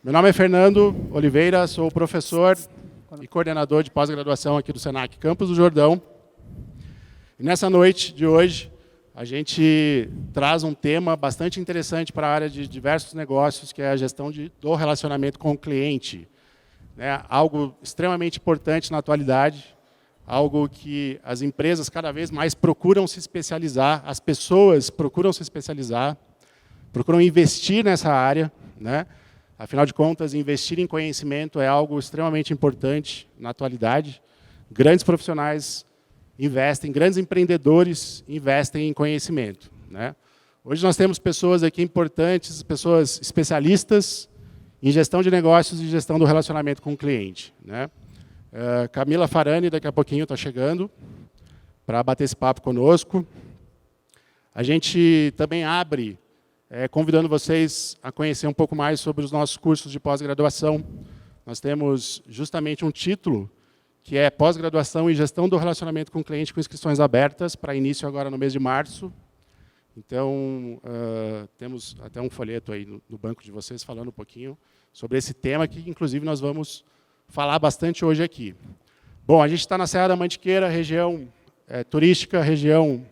Meu nome é Fernando Oliveira, sou professor e coordenador de pós-graduação aqui do Senac Campos do Jordão. E nessa noite de hoje, a gente traz um tema bastante interessante para a área de diversos negócios, que é a gestão do relacionamento com o cliente. Algo extremamente importante na atualidade, algo que as empresas cada vez mais procuram se especializar, as pessoas procuram se especializar, procuram investir nessa área, né? Afinal de contas, investir em conhecimento é algo extremamente importante na atualidade. Grandes profissionais investem, grandes empreendedores investem em conhecimento, né? Hoje nós temos pessoas aqui importantes, pessoas especialistas em gestão de negócios e gestão do relacionamento com o cliente, né? Camila Farani, daqui a pouquinho, está chegando para bater esse papo conosco. A gente também abre convidando vocês a conhecer um pouco mais sobre os nossos cursos de pós-graduação. Nós temos justamente um título, que é Pós-graduação em Gestão do Relacionamento com o Cliente, com inscrições abertas, para início agora no mês de março. Então, temos até um folheto aí no banco de vocês falando um pouquinho sobre esse tema, que inclusive nós vamos falar bastante hoje aqui. Bom, a gente está na Serra da Mantiqueira, região turística, região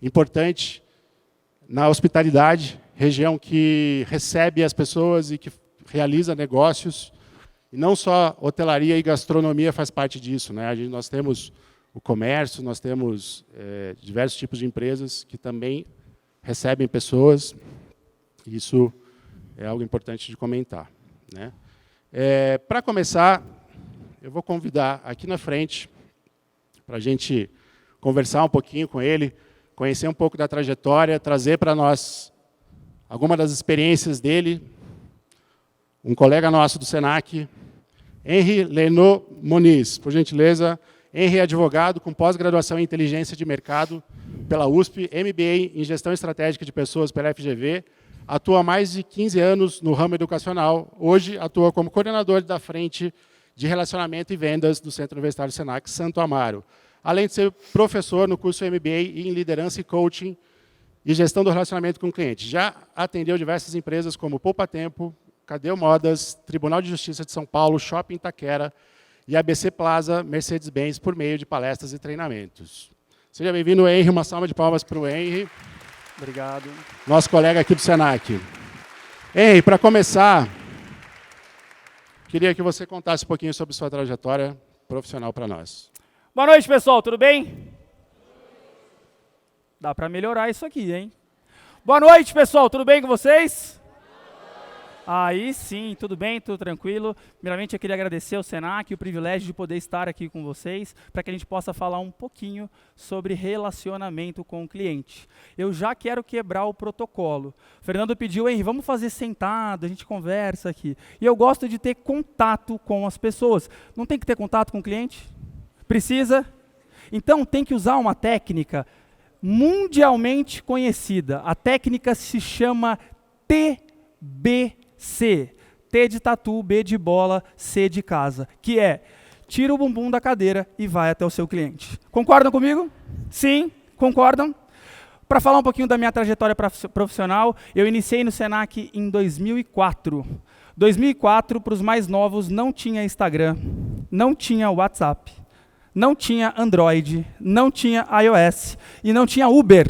importante na hospitalidade, região que recebe as pessoas e que realiza negócios. E não só hotelaria e gastronomia faz parte disso, né? Nós temos o comércio, nós temos diversos tipos de empresas que também recebem pessoas. Isso é algo importante de comentar, né? Para começar, eu vou convidar aqui na frente para a gente conversar um pouquinho com ele, conhecer um pouco da trajetória, trazer para nós alguma das experiências dele, um colega nosso do Senac, Henry Lenot Moniz. Por gentileza, Henry é advogado com pós-graduação em Inteligência de Mercado pela USP, MBA em Gestão Estratégica de Pessoas pela FGV, atua há mais de 15 anos no ramo educacional, hoje atua como coordenador da Frente de Relacionamento e Vendas do Centro Universitário Senac Santo Amaro, além de ser professor no curso MBA em Liderança e Coaching e Gestão do Relacionamento com o Cliente. Já atendeu diversas empresas como Poupa Tempo, Cadeu Modas, Tribunal de Justiça de São Paulo, Shopping Itaquera e ABC Plaza, Mercedes-Benz, por meio de palestras e treinamentos. Seja bem-vindo, Henry. Uma salva de palmas para o Henry. Obrigado. Nosso colega aqui do Senac. Henry, para começar, queria que você contasse um pouquinho sobre sua trajetória profissional para nós. Boa noite, pessoal. Tudo bem? Dá para melhorar isso aqui, hein? Boa noite, pessoal. Tudo bem com vocês? Aí sim, tudo bem, tudo tranquilo. Primeiramente, eu queria agradecer ao Senac o privilégio de poder estar aqui com vocês, para que a gente possa falar um pouquinho sobre relacionamento com o cliente. Eu já quero quebrar o protocolo. O Fernando pediu, Henry, vamos fazer sentado, a gente conversa aqui. E eu gosto de ter contato com as pessoas. Não tem que ter contato com o cliente? Precisa? Então, tem que usar uma técnica mundialmente conhecida. A técnica se chama TBC. T de tatu, B de bola, C de casa, que é tira o bumbum da cadeira e vai até o seu cliente. Concordam comigo? Sim? Concordam? Para falar um pouquinho da minha trajetória profissional, eu iniciei no Senac em 2004. 2004, para os mais novos, não tinha Instagram, não tinha WhatsApp, não tinha Android, não tinha iOS e não tinha Uber.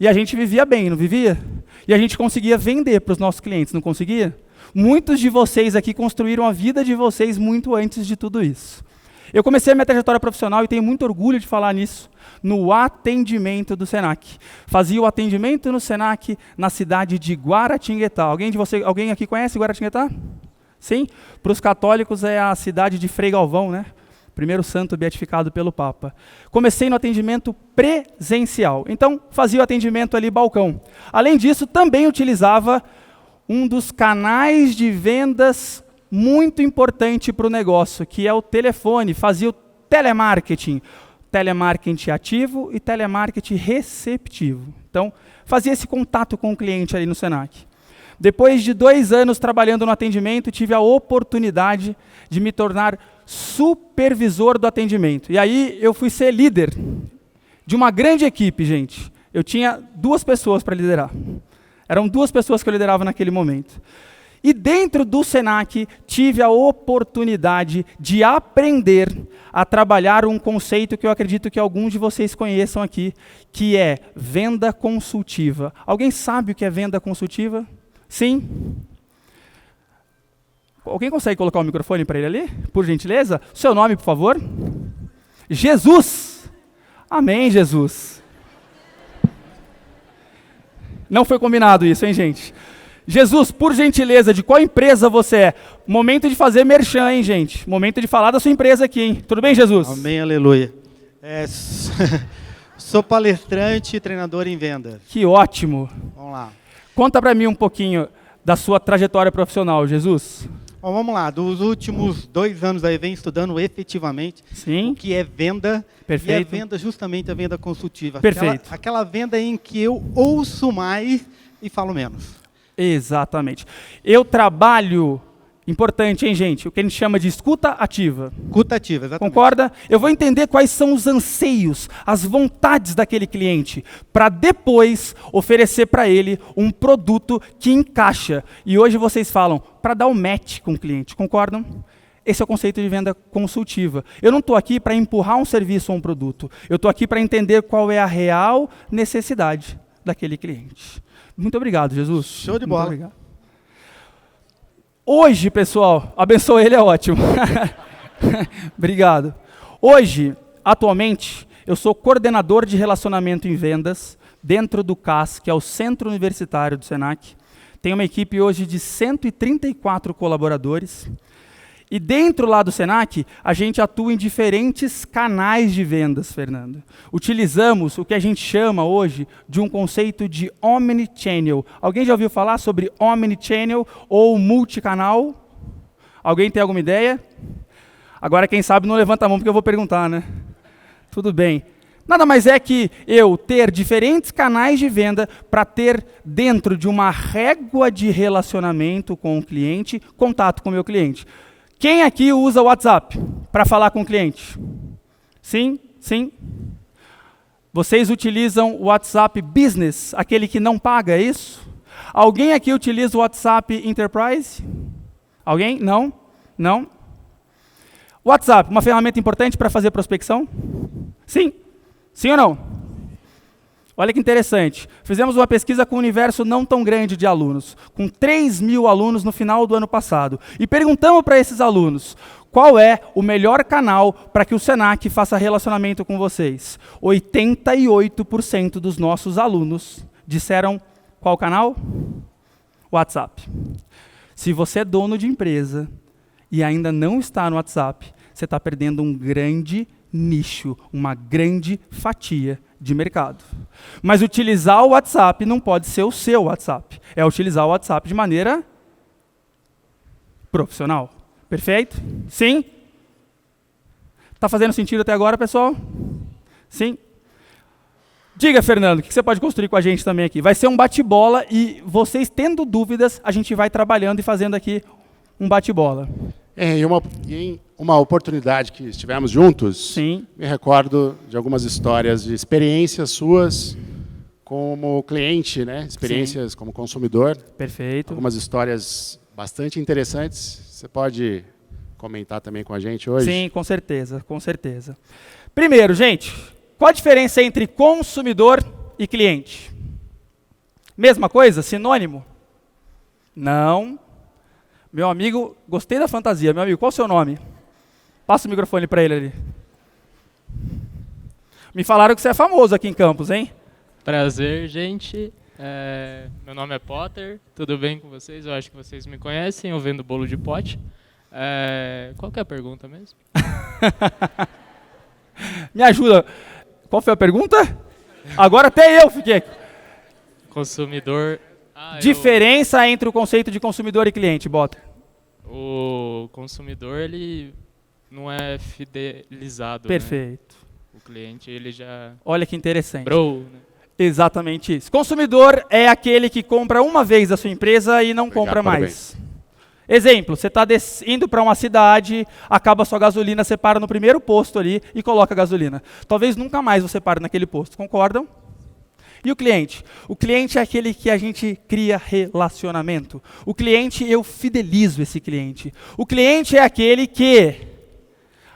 E a gente vivia bem, não vivia? E a gente conseguia vender para os nossos clientes, não conseguia? Muitos de vocês aqui construíram a vida de vocês muito antes de tudo isso. Eu comecei a minha trajetória profissional e tenho muito orgulho de falar nisso, no atendimento do Senac. Fazia o atendimento no Senac na cidade de Guaratinguetá. Alguém aqui conhece Guaratinguetá? Sim? Para os católicos é a cidade de Frei Galvão, né? Primeiro santo beatificado pelo Papa. Comecei no atendimento presencial. Então, fazia o atendimento ali balcão. Além disso, também utilizava um dos canais de vendas muito importante para o negócio, que é o telefone. Fazia o telemarketing. Telemarketing ativo e telemarketing receptivo. Então, fazia esse contato com o cliente ali no Senac. Depois de 2 anos trabalhando no atendimento, tive a oportunidade de me tornar supervisor do atendimento. E aí eu fui ser líder de uma grande equipe, gente. Eu tinha 2 pessoas para liderar. Eram 2 pessoas que eu liderava naquele momento. E dentro do Senac, tive a oportunidade de aprender a trabalhar um conceito que eu acredito que alguns de vocês conheçam aqui, que é venda consultiva. Alguém sabe o que é venda consultiva? Sim? Alguém consegue colocar o microfone para ele ali, por gentileza? Seu nome, por favor? Jesus! Amém, Jesus. Não foi combinado isso, hein, gente? Jesus, por gentileza, de qual empresa você é? Momento de fazer merchan, hein, gente? Momento de falar da sua empresa aqui, hein? Tudo bem, Jesus? Amém, aleluia. Sou palestrante e treinador em vendas. Que ótimo. Vamos lá. Conta para mim um pouquinho da sua trajetória profissional, Jesus. Bom, vamos lá. Dos últimos 2 anos aí, venho estudando efetivamente o que é venda. Perfeito. E é venda, justamente a venda consultiva. Perfeito. Aquela venda em que eu ouço mais e falo menos. Exatamente. Eu trabalho, importante, hein, gente? O que a gente chama de escuta ativa. Escuta ativa, exatamente. Concorda? Eu vou entender quais são os anseios, as vontades daquele cliente, para depois oferecer para ele um produto que encaixa. E hoje vocês falam, para dar o match com o cliente, concordam? Esse é o conceito de venda consultiva. Eu não estou aqui para empurrar um serviço ou um produto. Eu estou aqui para entender qual é a real necessidade daquele cliente. Muito obrigado, Jesus. Show de bola. Muito obrigado. Hoje, pessoal, abençoe ele, é ótimo. Obrigado. Hoje, atualmente, eu sou coordenador de relacionamento em vendas dentro do CAS, que é o Centro Universitário do Senac. Tenho uma equipe hoje de 134 colaboradores. E dentro lá do Senac, a gente atua em diferentes canais de vendas, Fernando. Utilizamos o que a gente chama hoje de um conceito de omnichannel. Alguém já ouviu falar sobre omnichannel ou multicanal? Alguém tem alguma ideia? Agora, quem sabe, não levanta a mão porque eu vou perguntar, né? Tudo bem. Nada mais é que eu ter diferentes canais de venda para ter dentro de uma régua de relacionamento com o cliente, contato com o meu cliente. Quem aqui usa o WhatsApp para falar com o cliente? Sim? Sim? Vocês utilizam o WhatsApp Business, aquele que não paga, é isso? Alguém aqui utiliza o WhatsApp Enterprise? Alguém? Não? Não? WhatsApp, uma ferramenta importante para fazer prospecção? Sim? Sim ou não? Olha que interessante. Fizemos uma pesquisa com um universo não tão grande de alunos, com 3.000 alunos no final do ano passado. E perguntamos para esses alunos, qual é o melhor canal para que o Senac faça relacionamento com vocês? 88% dos nossos alunos disseram qual canal? WhatsApp. Se você é dono de empresa e ainda não está no WhatsApp, você está perdendo um grande nicho, uma grande fatia de mercado. Mas utilizar o WhatsApp não pode ser o seu WhatsApp. É utilizar o WhatsApp de maneira profissional. Perfeito? Sim? Está fazendo sentido até agora, pessoal? Sim? Diga, Fernando, o que você pode construir com a gente também aqui? Vai ser um bate-bola e vocês tendo dúvidas, a gente vai trabalhando e fazendo aqui um bate-bola. Em uma oportunidade que estivemos juntos, Sim. Me recordo de algumas histórias de experiências suas como cliente, né? Experiências como consumidor. Perfeito. Algumas histórias bastante interessantes. Você pode comentar também com a gente hoje? Sim, com certeza, com certeza. Primeiro, gente, qual a diferença entre consumidor e cliente? Mesma coisa? Sinônimo? Não. Meu amigo, gostei da fantasia. Meu amigo, qual o seu nome? Passa o microfone para ele ali. Me falaram que você é famoso aqui em Campos, hein? Prazer, gente. Meu nome é Potter. Tudo bem com vocês? Eu acho que vocês me conhecem. Eu vendo bolo de pote. Qual que é a pergunta mesmo? Me ajuda. Qual foi a pergunta? Agora até eu fiquei. Consumidor. Diferença entre o conceito de consumidor e cliente, Bota. O consumidor, ele não é fidelizado. Perfeito. Né? O cliente, ele já... Olha que interessante. Né? Exatamente isso. Consumidor é aquele que compra uma vez da sua empresa e não compra mais. Exemplo, você está indo para uma cidade, acaba a sua gasolina, você para no primeiro posto ali e coloca gasolina. Talvez nunca mais você pare naquele posto, concordam? E o cliente? O cliente é aquele que a gente cria relacionamento. O cliente, eu fidelizo esse cliente. O cliente é aquele que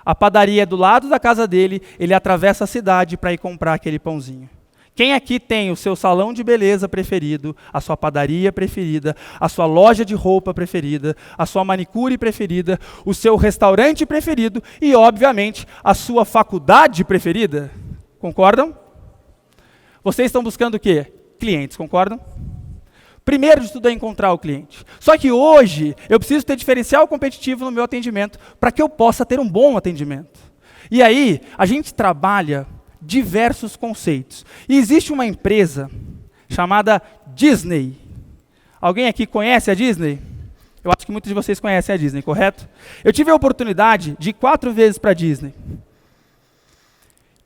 a padaria é do lado da casa dele, ele atravessa a cidade para ir comprar aquele pãozinho. Quem aqui tem o seu salão de beleza preferido, a sua padaria preferida, a sua loja de roupa preferida, a sua manicure preferida, o seu restaurante preferido e, obviamente, a sua faculdade preferida? Concordam? Vocês estão buscando o quê? Clientes, concordam? Primeiro de tudo é encontrar o cliente. Só que hoje eu preciso ter diferencial competitivo no meu atendimento para que eu possa ter um bom atendimento. E aí, a gente trabalha diversos conceitos. E existe uma empresa chamada Disney. Alguém aqui conhece a Disney? Eu acho que muitos de vocês conhecem a Disney, correto? Eu tive a oportunidade de ir 4 vezes para a Disney.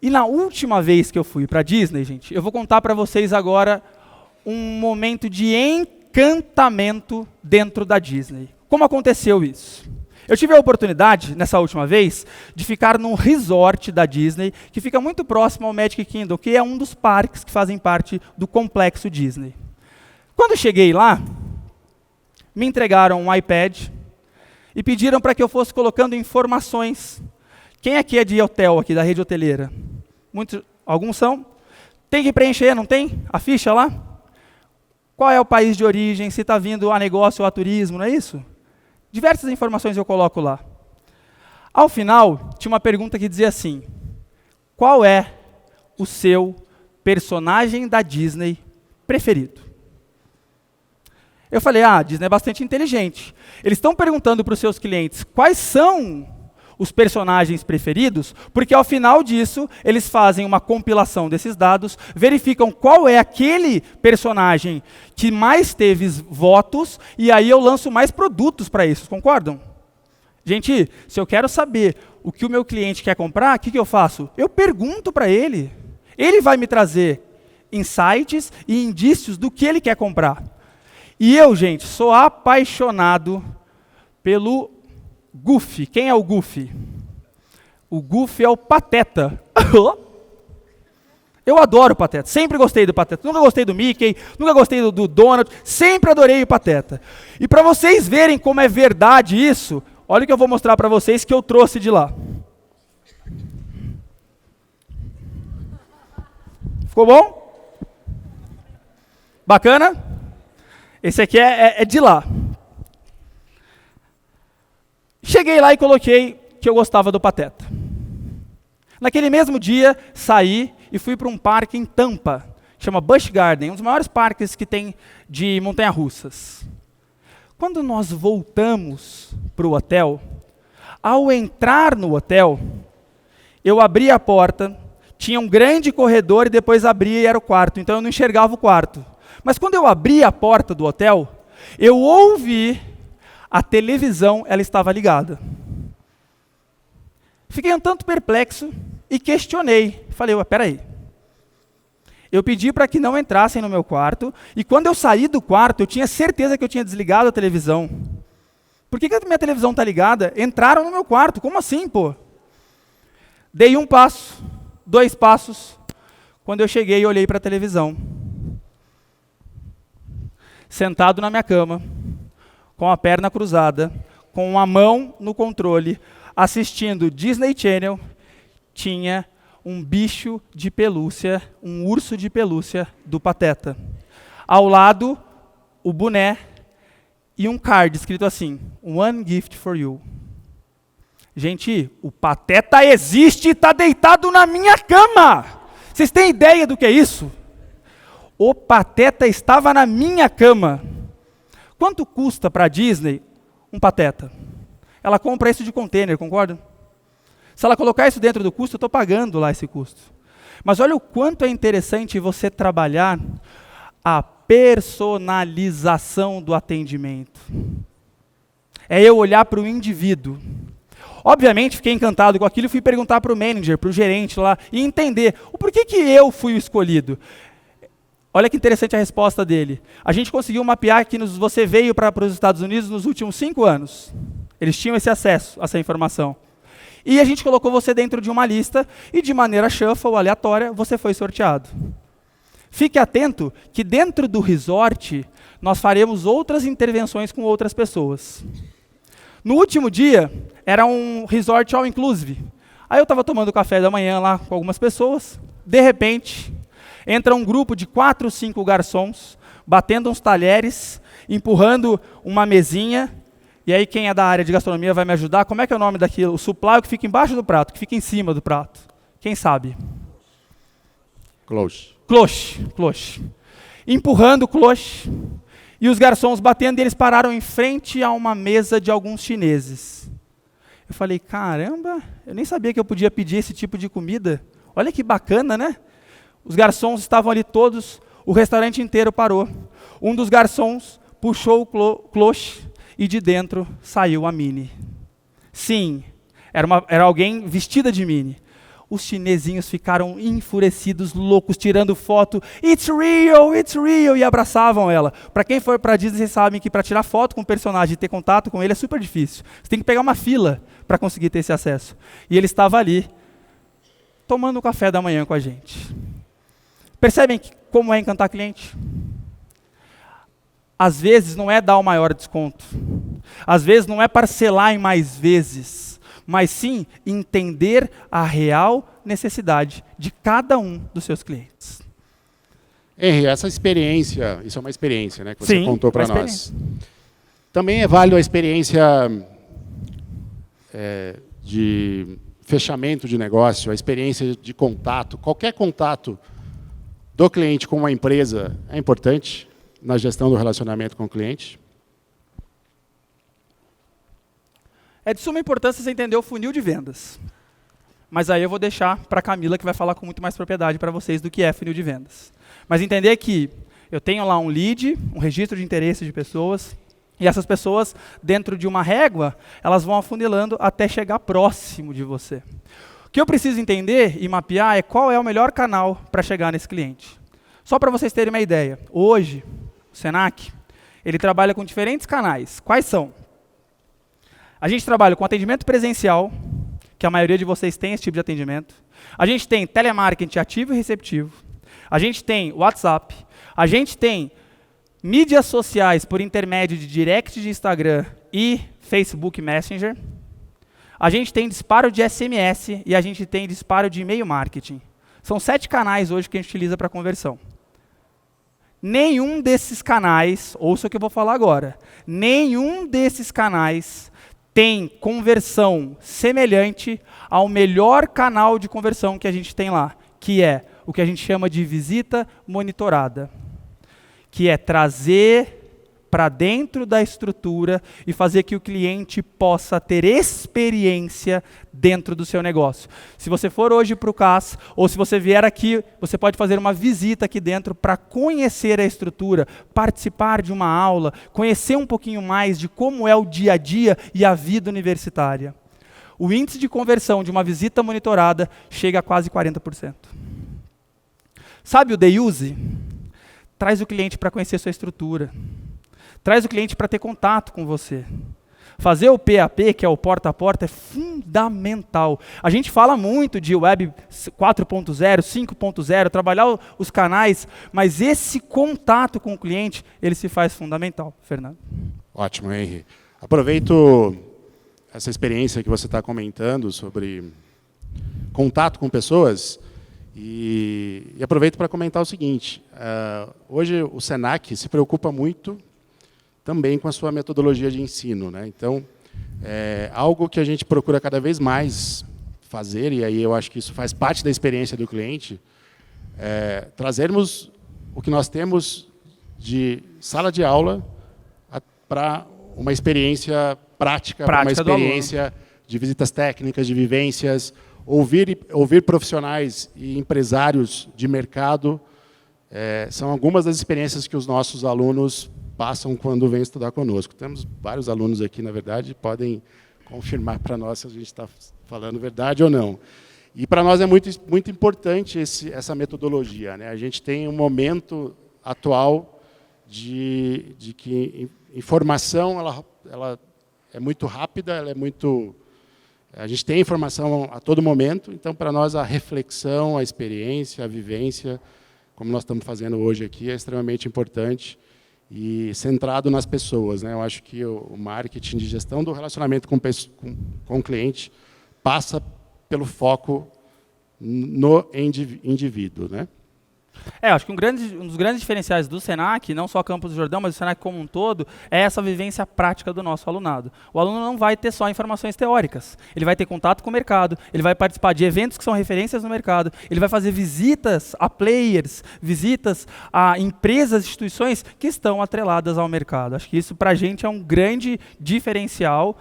E na última vez que eu fui para a Disney, gente, eu vou contar para vocês agora um momento de encantamento dentro da Disney. Como aconteceu isso? Eu tive a oportunidade, nessa última vez, de ficar num resort da Disney, que fica muito próximo ao Magic Kingdom, que é um dos parques que fazem parte do complexo Disney. Quando eu cheguei lá, me entregaram um iPad e pediram para que eu fosse colocando informações. Quem aqui é de hotel, aqui da rede hoteleira? Alguns são? Tem que preencher, não tem? A ficha lá? Qual é o país de origem, se está vindo a negócio ou a turismo, não é isso? Diversas informações eu coloco lá. Ao final, tinha uma pergunta que dizia assim: qual é o seu personagem da Disney preferido? Eu falei, a Disney é bastante inteligente. Eles estão perguntando para os seus clientes quais são os personagens preferidos, porque ao final disso, eles fazem uma compilação desses dados, verificam qual é aquele personagem que mais teve votos, e aí eu lanço mais produtos para isso, concordam? Gente, se eu quero saber o que o meu cliente quer comprar, o que eu faço? Eu pergunto para ele. Ele vai me trazer insights e indícios do que ele quer comprar. E eu, gente, sou apaixonado pelo Goofy. Quem é o Goofy? O Goofy é o Pateta. Eu adoro o Pateta. Sempre gostei do Pateta. Nunca gostei do Mickey, nunca gostei do Donald. Sempre adorei o Pateta. E para vocês verem como é verdade isso, olha o que eu vou mostrar para vocês que eu trouxe de lá. Ficou bom? Bacana? Esse aqui é de lá. Cheguei lá e coloquei que eu gostava do Pateta. Naquele mesmo dia, saí e fui para um parque em Tampa, chama Busch Garden, um dos maiores parques que tem de montanha-russas. Quando nós voltamos para o hotel, ao entrar no hotel, eu abri a porta, tinha um grande corredor e depois abria e era o quarto, então eu não enxergava o quarto. Mas quando eu abri a porta do hotel, eu ouvi a televisão, ela estava ligada. Fiquei um tanto perplexo e questionei. Falei, peraí. Eu pedi para que não entrassem no meu quarto, e quando eu saí do quarto, eu tinha certeza que eu tinha desligado a televisão. Por que a minha televisão está ligada? Entraram no meu quarto, como assim, pô? Dei 1 passo, 2 passos, quando eu cheguei, eu olhei para a televisão. Sentado na minha cama, com a perna cruzada, com a mão no controle, assistindo Disney Channel, tinha um bicho de pelúcia, um urso de pelúcia do Pateta. Ao lado, o boné e um card escrito assim, One Gift for You. Gente, o Pateta existe e está deitado na minha cama. Vocês têm ideia do que é isso? O Pateta estava na minha cama. Quanto custa para a Disney um Pateta? Ela compra isso de container, concorda? Se ela colocar isso dentro do custo, eu estou pagando lá esse custo. Mas olha o quanto é interessante você trabalhar a personalização do atendimento. É eu olhar para o indivíduo. Obviamente, fiquei encantado com aquilo e fui perguntar para o manager, para o gerente lá, e entender o porquê que eu fui o escolhido. Olha que interessante a resposta dele. A gente conseguiu mapear que você veio para os Estados Unidos nos últimos 5 anos. Eles tinham esse acesso a essa informação. E a gente colocou você dentro de uma lista e de maneira shuffle, aleatória, você foi sorteado. Fique atento que dentro do resort, nós faremos outras intervenções com outras pessoas. No último dia, era um resort all inclusive. Aí eu estava tomando café da manhã lá com algumas pessoas, de repente, entra um grupo de 4 ou 5 garçons, batendo uns talheres, empurrando uma mesinha, e aí quem é da área de gastronomia vai me ajudar. Como é que é o nome daquilo? O supply que fica embaixo do prato, que fica em cima do prato. Quem sabe? Cloche. Empurrando o cloche. E os garçons batendo, e eles pararam em frente a uma mesa de alguns chineses. Eu falei, caramba, eu nem sabia que eu podia pedir esse tipo de comida. Olha que bacana, né? Os garçons estavam ali todos, o restaurante inteiro parou. Um dos garçons puxou o cloche e de dentro saiu a Minnie. Sim, era alguém vestida de Minnie. Os chinesinhos ficaram enfurecidos, loucos, tirando foto. It's real, e abraçavam ela. Para quem for para Disney, vocês sabem que para tirar foto com o personagem e ter contato com ele é super difícil. Você tem que pegar uma fila para conseguir ter esse acesso. E ele estava ali, tomando o café da manhã com a gente. Percebem como é encantar cliente? Às vezes não é dar o maior desconto. Às vezes não é parcelar em mais vezes. Mas sim entender a real necessidade de cada um dos seus clientes. Henry, essa experiência, isso é uma experiência, né, que você contou para nós. Também é válido a experiência de fechamento de negócio, a experiência de contato. Qualquer contato do cliente com uma empresa é importante na gestão do relacionamento com o cliente. É de suma importância você entender o funil de vendas. Mas aí eu vou deixar para a Camila, que vai falar com muito mais propriedade para vocês do que é funil de vendas. Mas entender que eu tenho lá um lead, um registro de interesse de pessoas, e essas pessoas, dentro de uma régua, elas vão afunilando até chegar próximo de você. O que eu preciso entender e mapear é qual é o melhor canal para chegar nesse cliente. Só para vocês terem uma ideia, hoje, o Senac, ele trabalha com diferentes canais. Quais são? A gente trabalha com atendimento presencial, que a maioria de vocês tem esse tipo de atendimento. A gente tem telemarketing ativo e receptivo. A gente tem WhatsApp. A gente tem mídias sociais por intermédio de direct de Instagram e Facebook Messenger. A gente tem disparo de SMS e a gente tem disparo de e-mail marketing. São 7 canais hoje que a gente utiliza para conversão. Nenhum desses canais, ouça o que eu vou falar agora, nenhum desses canais tem conversão semelhante ao melhor canal de conversão que a gente tem lá, que é o que a gente chama de visita monitorada, que é trazer para dentro da estrutura e fazer que o cliente possa ter experiência dentro do seu negócio. Se você for hoje para o CAS, ou se você vier aqui, você pode fazer uma visita aqui dentro para conhecer a estrutura, participar de uma aula, conhecer um pouquinho mais de como é o dia a dia e a vida universitária. O índice de conversão de uma visita monitorada chega a quase 40%. Sabe o day use? Traz o cliente para conhecer sua estrutura. Traz o cliente para ter contato com você. Fazer o PAP, que é o porta a porta, é fundamental. A gente fala muito de web 4.0, 5.0, trabalhar os canais, mas esse contato com o cliente, ele se faz fundamental. Fernando. Ótimo, Henry. Aproveito essa experiência que você está comentando sobre contato com pessoas e aproveito para comentar o seguinte. Hoje o Senac se preocupa muito também com a sua metodologia de ensino, né? Então, algo que a gente procura cada vez mais fazer, e aí eu acho que isso faz parte da experiência do cliente, trazermos o que nós temos de sala de aula para uma experiência prática para uma experiência de visitas técnicas, de vivências, ouvir profissionais e empresários de mercado, são algumas das experiências que os nossos alunos passam quando vêm estudar conosco. Temos vários alunos aqui, na verdade, podem confirmar para nós se a gente está falando verdade ou não. E para nós é muito importante essa metodologia, né? A gente tem um momento atual de que informação ela é muito rápida, a gente tem informação a todo momento, então para nós a reflexão, a experiência, a vivência como nós estamos fazendo hoje aqui, é extremamente importante e centrado nas pessoas, né? Eu acho que o marketing de gestão do relacionamento com o cliente passa pelo foco no indivíduo, né? Acho que um dos grandes diferenciais do Senac, não só Campos do Jordão, mas do Senac como um todo, é essa vivência prática do nosso alunado. O aluno não vai ter só informações teóricas, ele vai ter contato com o mercado, ele vai participar de eventos que são referências no mercado, ele vai fazer visitas a players, visitas a empresas, instituições que estão atreladas ao mercado. Acho que isso para a gente é um grande diferencial.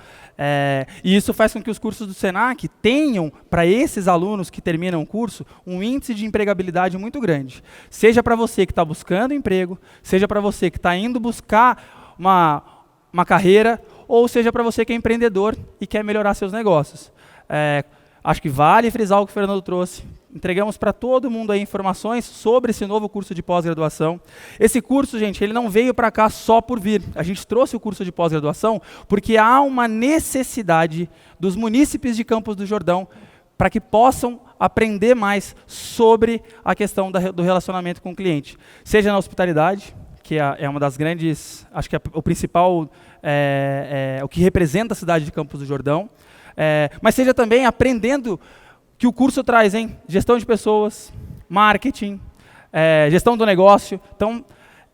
E isso faz com que os cursos do Senac tenham, para esses alunos que terminam o curso, um índice de empregabilidade muito grande. Seja para você que está buscando emprego, seja para você que está indo buscar uma carreira, ou seja para você que é empreendedor e quer melhorar seus negócios. Acho que vale frisar o que o Fernando trouxe. Entregamos para todo mundo aí informações sobre esse novo curso de pós-graduação. Esse curso, gente, ele não veio para cá só por vir. A gente trouxe o curso de pós-graduação porque há uma necessidade dos munícipes de Campos do Jordão para que possam aprender mais sobre a questão do relacionamento com o cliente. Seja na hospitalidade, que é uma das grandes, acho que é o principal, o que representa a cidade de Campos do Jordão, mas seja também aprendendo que o curso traz, gestão de pessoas, marketing, gestão do negócio. Então,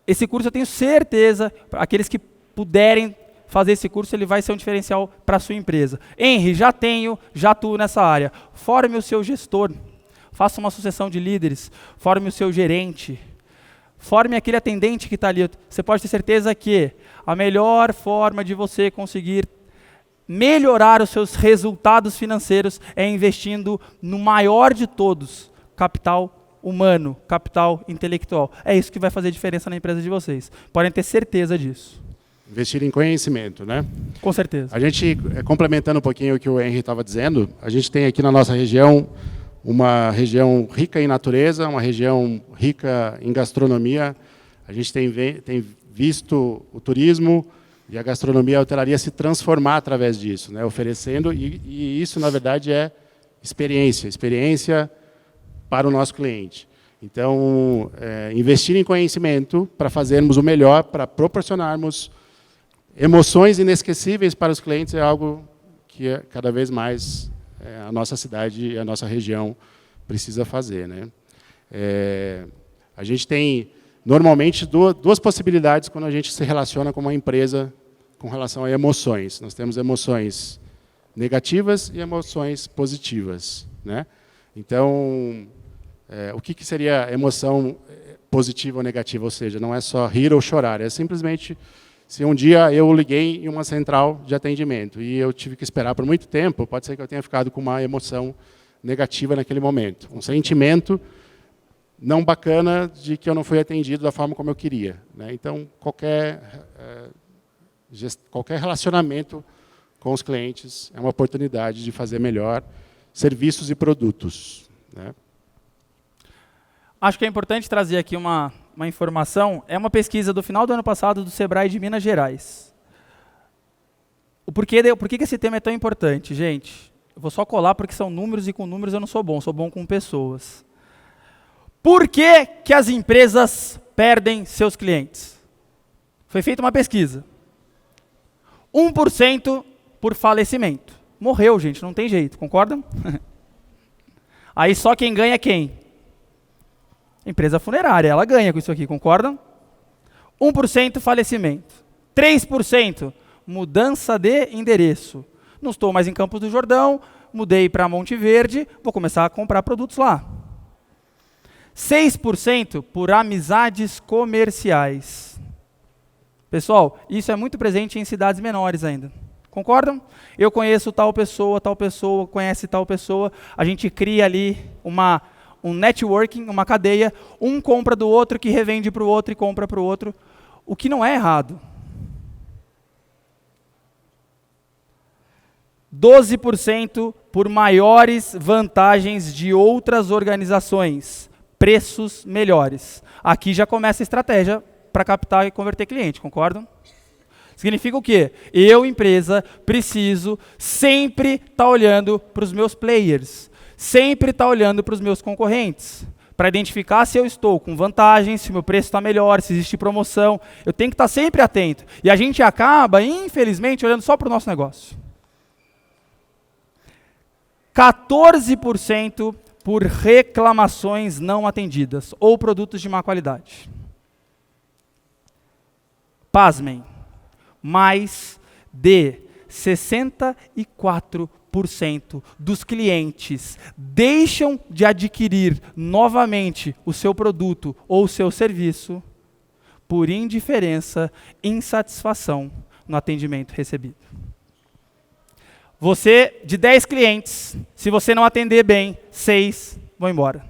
esse curso eu tenho certeza, aqueles que puderem fazer esse curso, ele vai ser um diferencial para a sua empresa. Henry, já atuo nessa área. Forme o seu gestor, faça uma sucessão de líderes, forme o seu gerente, forme aquele atendente que está ali. Você pode ter certeza que a melhor forma de você conseguir melhorar os seus resultados financeiros é investindo no maior de todos, capital humano, capital intelectual. É isso que vai fazer diferença na empresa de vocês. Podem ter certeza disso. Investir em conhecimento, né? Com certeza. A gente, complementando um pouquinho o que o Henry estava dizendo, a gente tem aqui na nossa região uma região rica em natureza, uma região rica em gastronomia. A gente tem visto o turismo e a gastronomia e a hotelaria se transformar através disso, né? Oferecendo, e isso, na verdade, é experiência para o nosso cliente. Então, investir em conhecimento para fazermos o melhor, para proporcionarmos emoções inesquecíveis para os clientes é algo que cada vez mais a nossa cidade e a nossa região precisa fazer, né? A gente tem normalmente duas possibilidades quando a gente se relaciona com uma empresa com relação a emoções. Nós temos emoções negativas e emoções positivas, né? Então, o que seria emoção positiva ou negativa? Ou seja, não é só rir ou chorar, é simplesmente se um dia eu liguei em uma central de atendimento e eu tive que esperar por muito tempo, pode ser que eu tenha ficado com uma emoção negativa naquele momento, um sentimento não bacana de que eu não fui atendido da forma como eu queria, né? Então, qualquer relacionamento com os clientes é uma oportunidade de fazer melhor serviços e produtos, né? Acho que é importante trazer aqui uma informação. É uma pesquisa do final do ano passado do Sebrae de Minas Gerais. Por que esse tema é tão importante, gente? Eu vou só colar porque são números e com números eu não sou bom com pessoas. Por que as empresas perdem seus clientes? Foi feita uma pesquisa. 1% por falecimento. Morreu, gente, não tem jeito, concordam? Aí só quem ganha é quem? Empresa funerária, ela ganha com isso aqui, concordam? 1% falecimento. 3% mudança de endereço. Não estou mais em Campos do Jordão, mudei para Monte Verde, vou começar a comprar produtos lá. 6% por amizades comerciais. Pessoal, isso é muito presente em cidades menores ainda. Concordam? Eu conheço tal pessoa conhece tal pessoa, a gente cria ali um networking, uma cadeia, um compra do outro, que revende para o outro e compra para o outro, o que não é errado. 12% por maiores vantagens de outras organizações, preços melhores. Aqui já começa a estratégia para captar e converter cliente, concordam? Significa o quê? Eu, empresa, preciso sempre estar olhando para os meus players, sempre estar olhando para os meus concorrentes. para identificar se eu estou com vantagem, se o meu preço está melhor, se existe promoção. Eu tenho que estar sempre atento. E a gente acaba, infelizmente, olhando só para o nosso negócio. 14% por reclamações não atendidas ou produtos de má qualidade. Pasmem, mais de 64% dos clientes deixam de adquirir novamente o seu produto ou o seu serviço por indiferença, insatisfação no atendimento recebido. Você, de 10 clientes, se você não atender bem, 6 vão embora.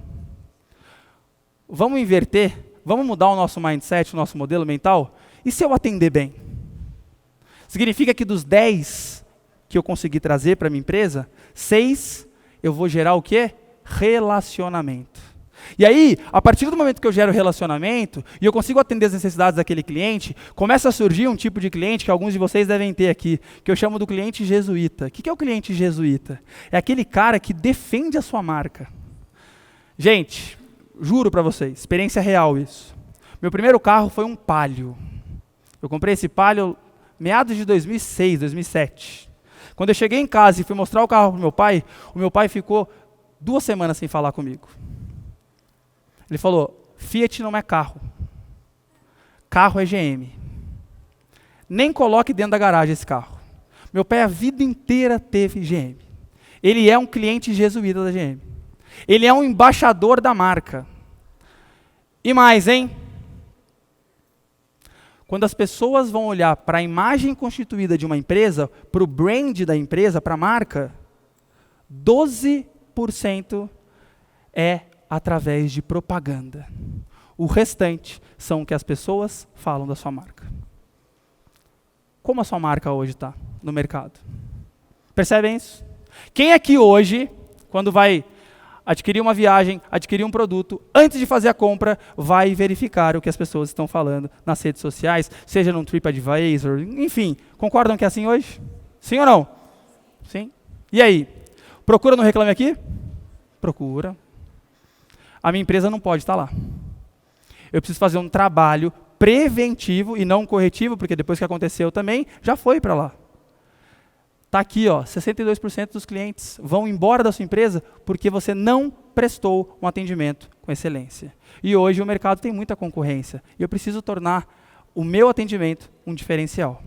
Vamos inverter? Vamos mudar o nosso mindset, o nosso modelo mental? E se eu atender bem? Significa que dos 10 que eu consegui trazer para a minha empresa, 6 eu vou gerar o quê? Relacionamento. E aí, a partir do momento que eu gero relacionamento, e eu consigo atender as necessidades daquele cliente, começa a surgir um tipo de cliente que alguns de vocês devem ter aqui, que eu chamo do cliente jesuíta. O que é o cliente jesuíta? É aquele cara que defende a sua marca. Gente, juro para vocês, experiência real isso. Meu primeiro carro foi um Palio. Eu comprei esse Palio meados de 2006, 2007. Quando eu cheguei em casa e fui mostrar o carro para o meu pai ficou 2 semanas sem falar comigo. Ele falou, Fiat não é carro. Carro é GM. Nem coloque dentro da garagem esse carro. Meu pai a vida inteira teve GM. Ele é um cliente jesuíta da GM. Ele é um embaixador da marca. E mais, hein? Quando as pessoas vão olhar para a imagem constituída de uma empresa, para o brand da empresa, para a marca, 12% é através de propaganda. O restante são o que as pessoas falam da sua marca. Como a sua marca hoje está no mercado? Percebem isso? Quem aqui hoje, quando vai adquirir uma viagem, adquirir um produto, antes de fazer a compra, vai verificar o que as pessoas estão falando nas redes sociais, seja num TripAdvisor, enfim. Concordam que é assim hoje? Sim ou não? Sim. E aí? Procura no Reclame Aqui? Procura. A minha empresa não pode estar lá. Eu preciso fazer um trabalho preventivo e não corretivo, porque depois que aconteceu também, já foi para lá. Está aqui, ó, 62% dos clientes vão embora da sua empresa porque você não prestou um atendimento com excelência. E hoje o mercado tem muita concorrência. E eu preciso tornar o meu atendimento um diferencial.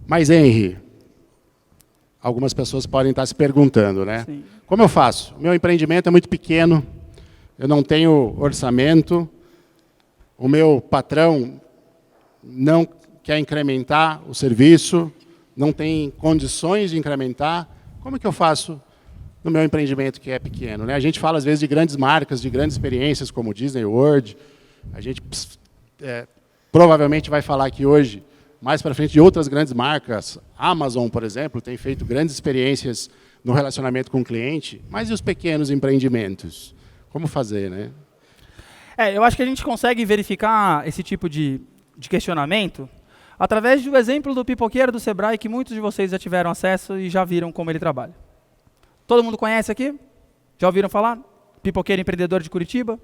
Mas, Henry, algumas pessoas podem estar se perguntando, né? Sim. Como eu faço? O meu empreendimento é muito pequeno, eu não tenho orçamento, o meu patrão não quer incrementar o serviço, não tem condições de incrementar. Como que eu faço no meu empreendimento que é pequeno, né? A gente fala, às vezes, de grandes marcas, de grandes experiências, como Disney World. A gente provavelmente vai falar aqui hoje, mais para frente, de outras grandes marcas. Amazon, por exemplo, tem feito grandes experiências no relacionamento com o cliente. Mas e os pequenos empreendimentos? Como fazer, né? Eu acho que a gente consegue verificar esse tipo de questionamento através do exemplo do pipoqueiro do Sebrae, que muitos de vocês já tiveram acesso e já viram como ele trabalha. Todo mundo conhece aqui? Já ouviram falar? Pipoqueiro empreendedor de Curitiba,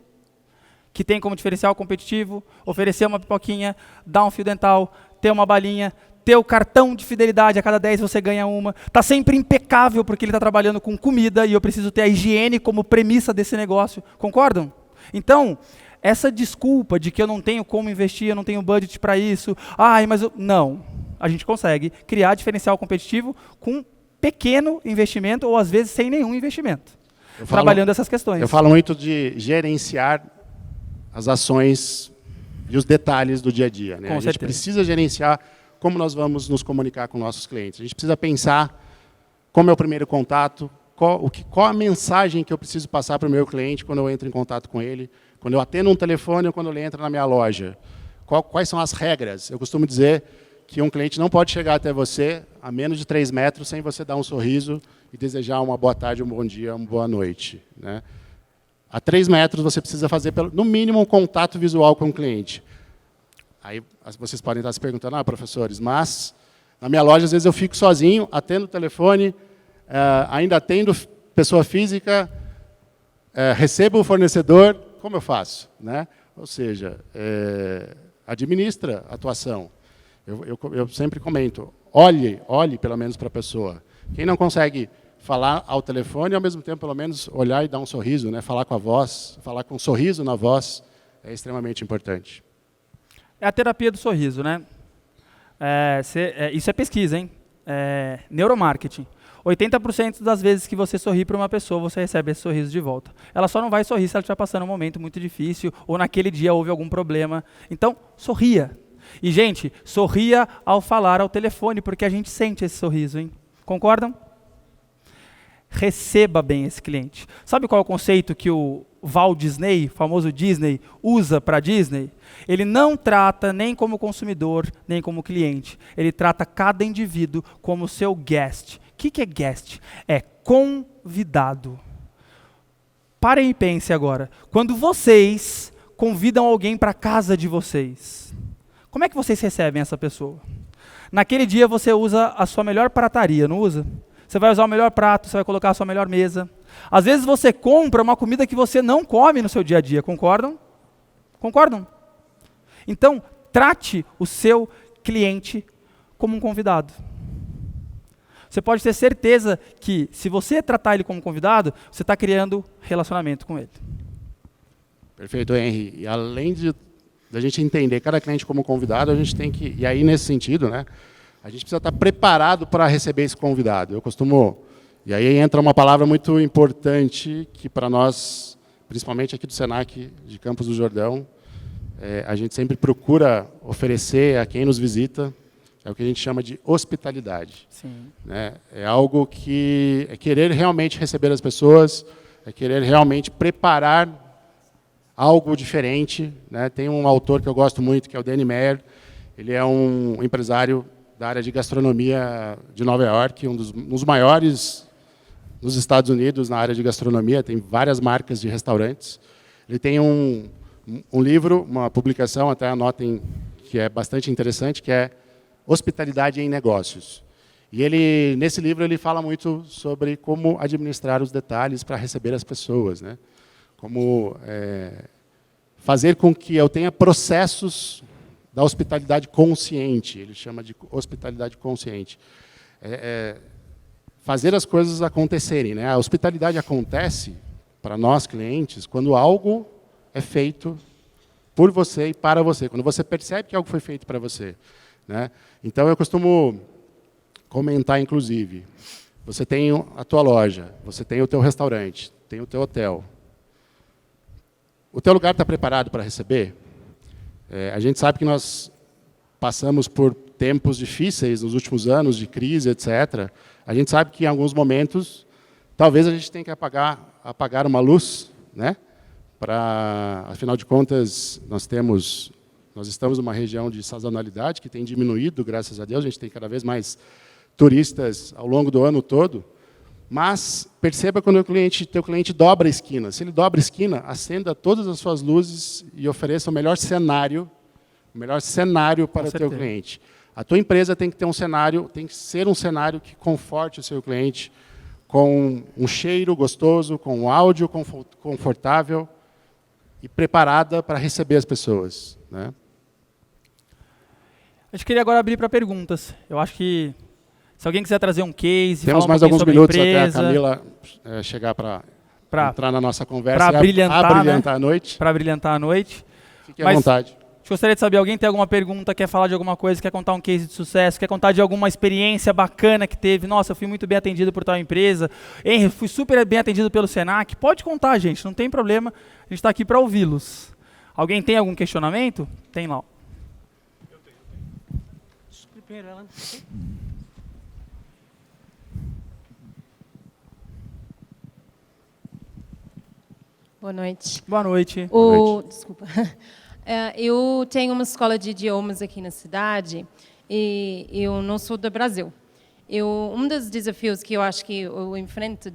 que tem como diferencial competitivo oferecer uma pipoquinha, dar um fio dental, ter uma balinha, ter o cartão de fidelidade, a cada 10 você ganha uma. Está sempre impecável porque ele está trabalhando com comida e eu preciso ter a higiene como premissa desse negócio. Concordam? Então, essa desculpa de que eu não tenho como investir, eu não tenho budget para isso, não. A gente consegue criar diferencial competitivo com pequeno investimento ou às vezes sem nenhum investimento, trabalhando essas questões. Eu falo muito de gerenciar as ações e os detalhes do dia a dia, né? A gente precisa gerenciar como nós vamos nos comunicar com nossos clientes. A gente precisa pensar como é o primeiro contato, qual a mensagem que eu preciso passar para o meu cliente quando eu entro em contato com ele, quando eu atendo um telefone ou quando ele entra na minha loja. Quais são as regras? Eu costumo dizer que um cliente não pode chegar até você a menos de 3 metros sem você dar um sorriso e desejar uma boa tarde, um bom dia, uma boa noite, né? A 3 metros você precisa fazer, no mínimo, um contato visual com o cliente. Aí vocês podem estar se perguntando, professores, mas na minha loja, às vezes, eu fico sozinho, atendo o telefone, ainda atendo pessoa física, recebo o fornecedor, como eu faço? Né? Ou seja, administra a atuação. Eu sempre comento, olhe pelo menos para a pessoa. Quem não consegue falar ao telefone e, ao mesmo tempo, pelo menos, olhar e dar um sorriso, né? Falar com a voz, falar com um sorriso na voz, é extremamente importante. É a terapia do sorriso, né? Isso é pesquisa, hein? Neuromarketing. 80% das vezes que você sorri para uma pessoa, você recebe esse sorriso de volta. Ela só não vai sorrir se ela estiver passando um momento muito difícil ou naquele dia houve algum problema. Então, sorria. E, gente, sorria ao falar ao telefone, porque a gente sente esse sorriso, hein? Concordam? Receba bem esse cliente. Sabe qual é o conceito que o Walt Disney, famoso Disney, usa para Disney? Ele não trata nem como consumidor, nem como cliente. Ele trata cada indivíduo como seu guest. O que é guest? É convidado. Parem e pensem agora. Quando vocês convidam alguém para a casa de vocês, como é que vocês recebem essa pessoa? Naquele dia você usa a sua melhor prataria, não usa? Você vai usar o melhor prato, você vai colocar a sua melhor mesa. Às vezes você compra uma comida que você não come no seu dia a dia, concordam? Concordam? Então, trate o seu cliente como um convidado. Você pode ter certeza que, se você tratar ele como convidado, você está criando relacionamento com ele. Perfeito, Henry. E além de a gente entender cada cliente como convidado, a gente tem que, e aí nesse sentido, né, a gente precisa estar preparado para receber esse convidado. Eu costumo, e aí entra uma palavra muito importante que para nós, principalmente aqui do Senac de Campos do Jordão, a gente sempre procura oferecer a quem nos visita, é o que a gente chama de hospitalidade. Sim. Né? É algo que é querer realmente receber as pessoas, é querer realmente preparar algo diferente. Né? Tem um autor que eu gosto muito, que é o Danny Meyer. Ele é um empresário da área de gastronomia de Nova York, um dos maiores nos Estados Unidos na área de gastronomia, tem várias marcas de restaurantes. Ele tem um livro, uma publicação, até anotem, que é bastante interessante, que é Hospitalidade em Negócios. E ele, nesse livro ele fala muito sobre como administrar os detalhes para receber as pessoas, né? Como fazer com que eu tenha processos da hospitalidade consciente, ele chama de hospitalidade consciente. Fazer as coisas acontecerem. Né? A hospitalidade acontece, para nós clientes, quando algo é feito por você e para você, quando você percebe que algo foi feito para você. Né? Então, eu costumo comentar, inclusive, você tem a tua loja, você tem o teu restaurante, tem o teu hotel. O teu lugar está preparado para receber? A gente sabe que nós passamos por tempos difíceis nos últimos anos, de crise, etc. A gente sabe que, em alguns momentos, talvez a gente tenha que apagar uma luz, né? Afinal de contas, nós estamos numa região de sazonalidade que tem diminuído, graças a Deus. A gente tem cada vez mais turistas ao longo do ano todo. Mas perceba quando teu cliente dobra a esquina. Se ele dobra a esquina, acenda todas as suas luzes e ofereça o melhor cenário para o teu cliente. A tua empresa tem que ter um cenário, tem que ser um cenário que conforte o seu cliente, com um cheiro gostoso, com um áudio confortável e preparada para receber as pessoas. Né? A gente queria agora abrir para perguntas. Eu acho que se alguém quiser trazer um case, temos falar mais alguns minutos até a Camila chegar para entrar na nossa conversa e brilhantar a noite. Para brilhantar a noite. Fique à vontade. Gostaria de saber, alguém tem alguma pergunta, quer falar de alguma coisa, quer contar um case de sucesso, quer contar de alguma experiência bacana que teve? Nossa, eu fui muito bem atendido por tal empresa. Henry, fui super bem atendido pelo Senac. Pode contar, gente, não tem problema. A gente está aqui para ouvi-los. Alguém tem algum questionamento? Tem lá. Eu tenho. Boa noite. Boa noite. Desculpa. Eu tenho uma escola de idiomas aqui na cidade e eu não sou do Brasil. Um dos desafios que eu acho que eu enfrento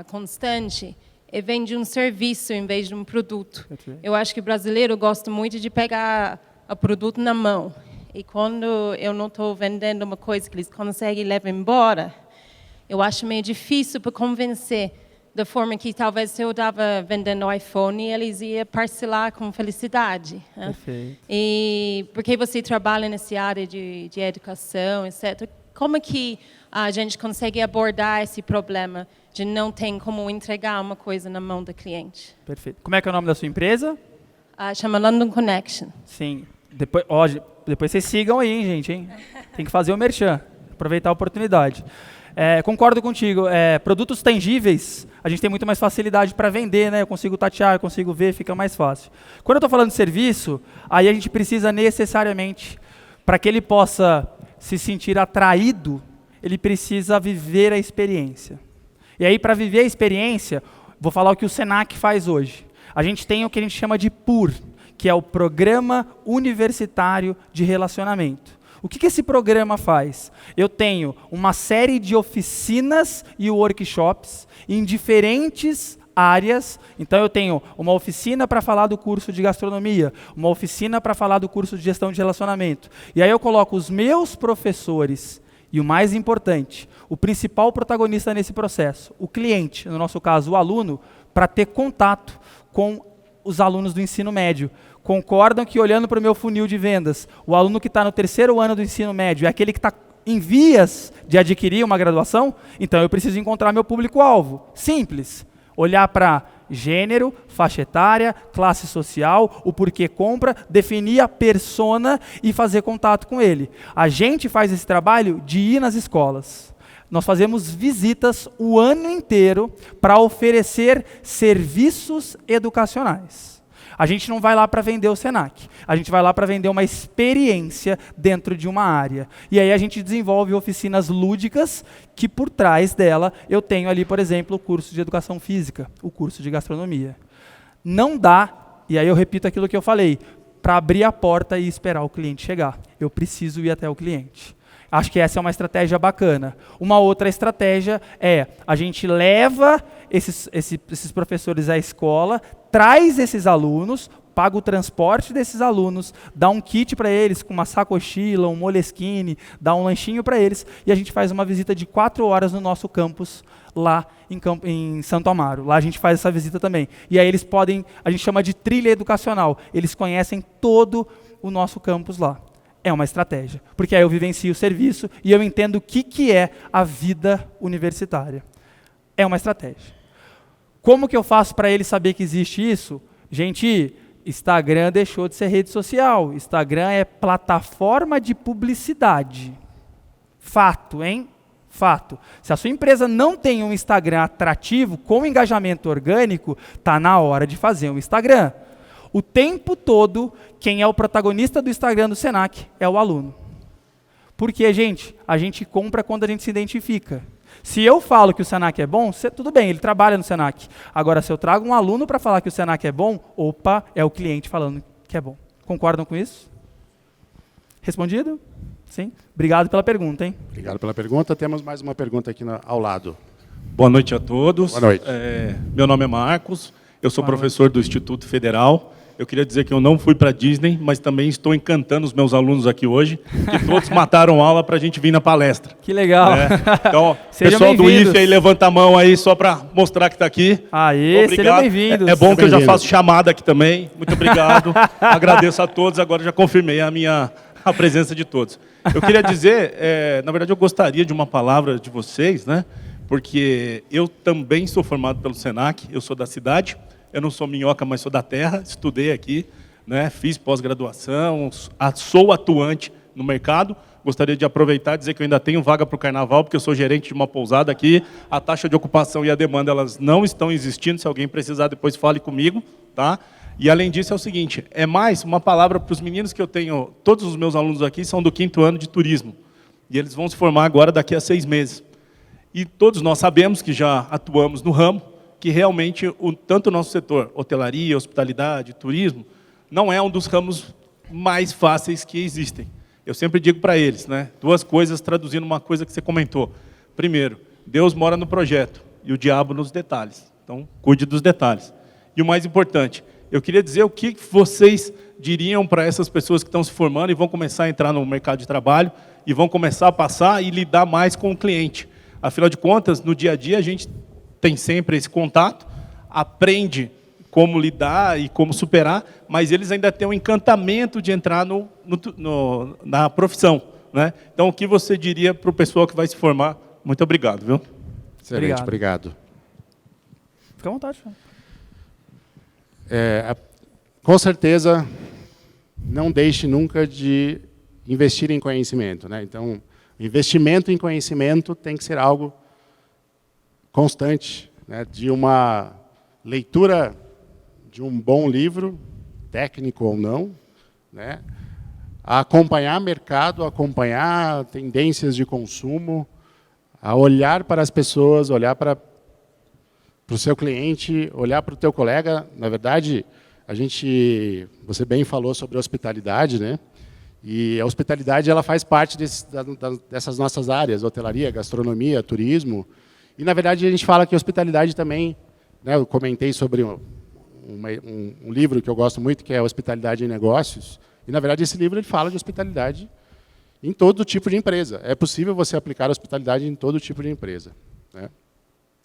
constante vem de um serviço em vez de um produto. Eu acho que o brasileiro gosta muito de pegar o produto na mão. E quando eu não estou vendendo uma coisa que eles conseguem levar embora, eu acho meio difícil para convencer da forma que talvez se eu estava vendendo iPhone, eles iam parcelar com felicidade. Né? Perfeito. E porque você trabalha nessa área de educação, etc., como é que a gente consegue abordar esse problema de não ter como entregar uma coisa na mão do cliente? Perfeito. Como é que é o nome da sua empresa? Chama London Connection. Sim. Depois vocês sigam aí, hein, gente. Hein? Tem que fazer o merchan, aproveitar a oportunidade. Concordo contigo. Produtos tangíveis, a gente tem muito mais facilidade para vender, né? Eu consigo tatear, eu consigo ver, fica mais fácil. Quando eu estou falando de serviço, aí a gente precisa necessariamente, para que ele possa se sentir atraído, ele precisa viver a experiência. E aí, para viver a experiência, vou falar o que o Senac faz hoje. A gente tem o que a gente chama de PUR, que é o Programa Universitário de Relacionamento. O que esse programa faz? Eu tenho uma série de oficinas e workshops em diferentes áreas. Então, eu tenho uma oficina para falar do curso de gastronomia, uma oficina para falar do curso de gestão de relacionamento. E aí eu coloco os meus professores e, o mais importante, o principal protagonista nesse processo, o cliente, no nosso caso, o aluno, para ter contato com os alunos do ensino médio. Concordam que, olhando para o meu funil de vendas, o aluno que está no 3º ano do ensino médio é aquele que está em vias de adquirir uma graduação? Então, eu preciso encontrar meu público-alvo. Simples. Olhar para gênero, faixa etária, classe social, o porquê compra, definir a persona e fazer contato com ele. A gente faz esse trabalho de ir nas escolas. Nós fazemos visitas o ano inteiro para oferecer serviços educacionais. A gente não vai lá para vender o Senac. A gente vai lá para vender uma experiência dentro de uma área. E aí a gente desenvolve oficinas lúdicas que por trás dela eu tenho ali, por exemplo, o curso de educação física, o curso de gastronomia. Não dá, e aí eu repito aquilo que eu falei, para abrir a porta e esperar o cliente chegar. Eu preciso ir até o cliente. Acho que essa é uma estratégia bacana. Uma outra estratégia é, a gente leva esses professores à escola, traz esses alunos, paga o transporte desses alunos, dá um kit para eles com uma sacochila, um moleskine, dá um lanchinho para eles, e a gente faz uma visita de 4 horas no nosso campus, lá em Santo Amaro. Lá a gente faz essa visita também. E aí eles podem, a gente chama de trilha educacional, eles conhecem todo o nosso campus lá. É uma estratégia, porque aí eu vivencio o serviço e eu entendo o que é a vida universitária. É uma estratégia. Como que eu faço para ele saber que existe isso? Gente, Instagram deixou de ser rede social. Instagram é plataforma de publicidade. Fato, hein? Fato. Se a sua empresa não tem um Instagram atrativo, com engajamento orgânico, está na hora de fazer um Instagram. O tempo todo, quem é o protagonista do Instagram do Senac é o aluno. Porque, gente, a gente compra quando a gente se identifica. Se eu falo que o Senac é bom, tudo bem, ele trabalha no Senac. Agora, se eu trago um aluno para falar que o Senac é bom, opa, é o cliente falando que é bom. Concordam com isso? Respondido? Sim? Obrigado pela pergunta, hein? Obrigado pela pergunta. Temos mais uma pergunta aqui ao lado. Boa noite a todos. Boa noite. Meu nome é Marcos, eu sou professor do Instituto Federal. Eu queria dizer que eu não fui para a Disney, mas também estou encantando os meus alunos aqui hoje, que todos mataram aula para a gente vir na palestra. Que legal. Então, pessoal do IFE aí, levanta a mão aí só para mostrar que está aqui. Aê, sejam bem-vindos. É bom que eu já faço chamada aqui também. Muito obrigado. Agradeço a todos. Agora já confirmei a presença de todos. Eu queria dizer, na verdade, eu gostaria de uma palavra de vocês, né? Porque eu também sou formado pelo Senac, eu sou da cidade. Eu não sou minhoca, mas sou da terra, estudei aqui, né, fiz pós-graduação, sou atuante no mercado. Gostaria de aproveitar e dizer que eu ainda tenho vaga para o carnaval, porque eu sou gerente de uma pousada aqui. A taxa de ocupação e a demanda, elas não estão existindo. Se alguém precisar, depois fale comigo. Tá? E, além disso, é o seguinte, é mais uma palavra para os meninos que eu tenho. Todos os meus alunos aqui são do 5º ano de turismo. E eles vão se formar agora daqui a 6 meses. E todos nós sabemos que já atuamos no ramo, que realmente tanto o nosso setor, hotelaria, hospitalidade, turismo, não é um dos ramos mais fáceis que existem. Eu sempre digo para eles, né, 2 coisas traduzindo uma coisa que você comentou. Primeiro, Deus mora no projeto e o diabo nos detalhes. Então, cuide dos detalhes. E o mais importante, eu queria dizer o que vocês diriam para essas pessoas que estão se formando e vão começar a entrar no mercado de trabalho e vão começar a passar e lidar mais com o cliente. Afinal de contas, no dia a dia, a gente tem sempre esse contato, aprende como lidar e como superar, mas eles ainda têm um encantamento de entrar na profissão, né? Então, o que você diria para o pessoal que vai se formar? Muito obrigado, viu? Excelente, obrigado. Fica à vontade. Com certeza, não deixe nunca de investir em conhecimento, né? Então, investimento em conhecimento tem que ser algo constante, né? De uma leitura de um bom livro, técnico ou não, né? A acompanhar mercado, acompanhar tendências de consumo, a olhar para as pessoas, olhar para o seu cliente, olhar para o teu colega. Na verdade, você bem falou sobre hospitalidade, né? E a hospitalidade ela faz parte dessas nossas áreas, hotelaria, gastronomia, turismo. E, na verdade, a gente fala que hospitalidade também, né, eu comentei sobre um livro que eu gosto muito, que é Hospitalidade em Negócios. E, na verdade, esse livro ele fala de hospitalidade em todo tipo de empresa. É possível você aplicar a hospitalidade em todo tipo de empresa, né?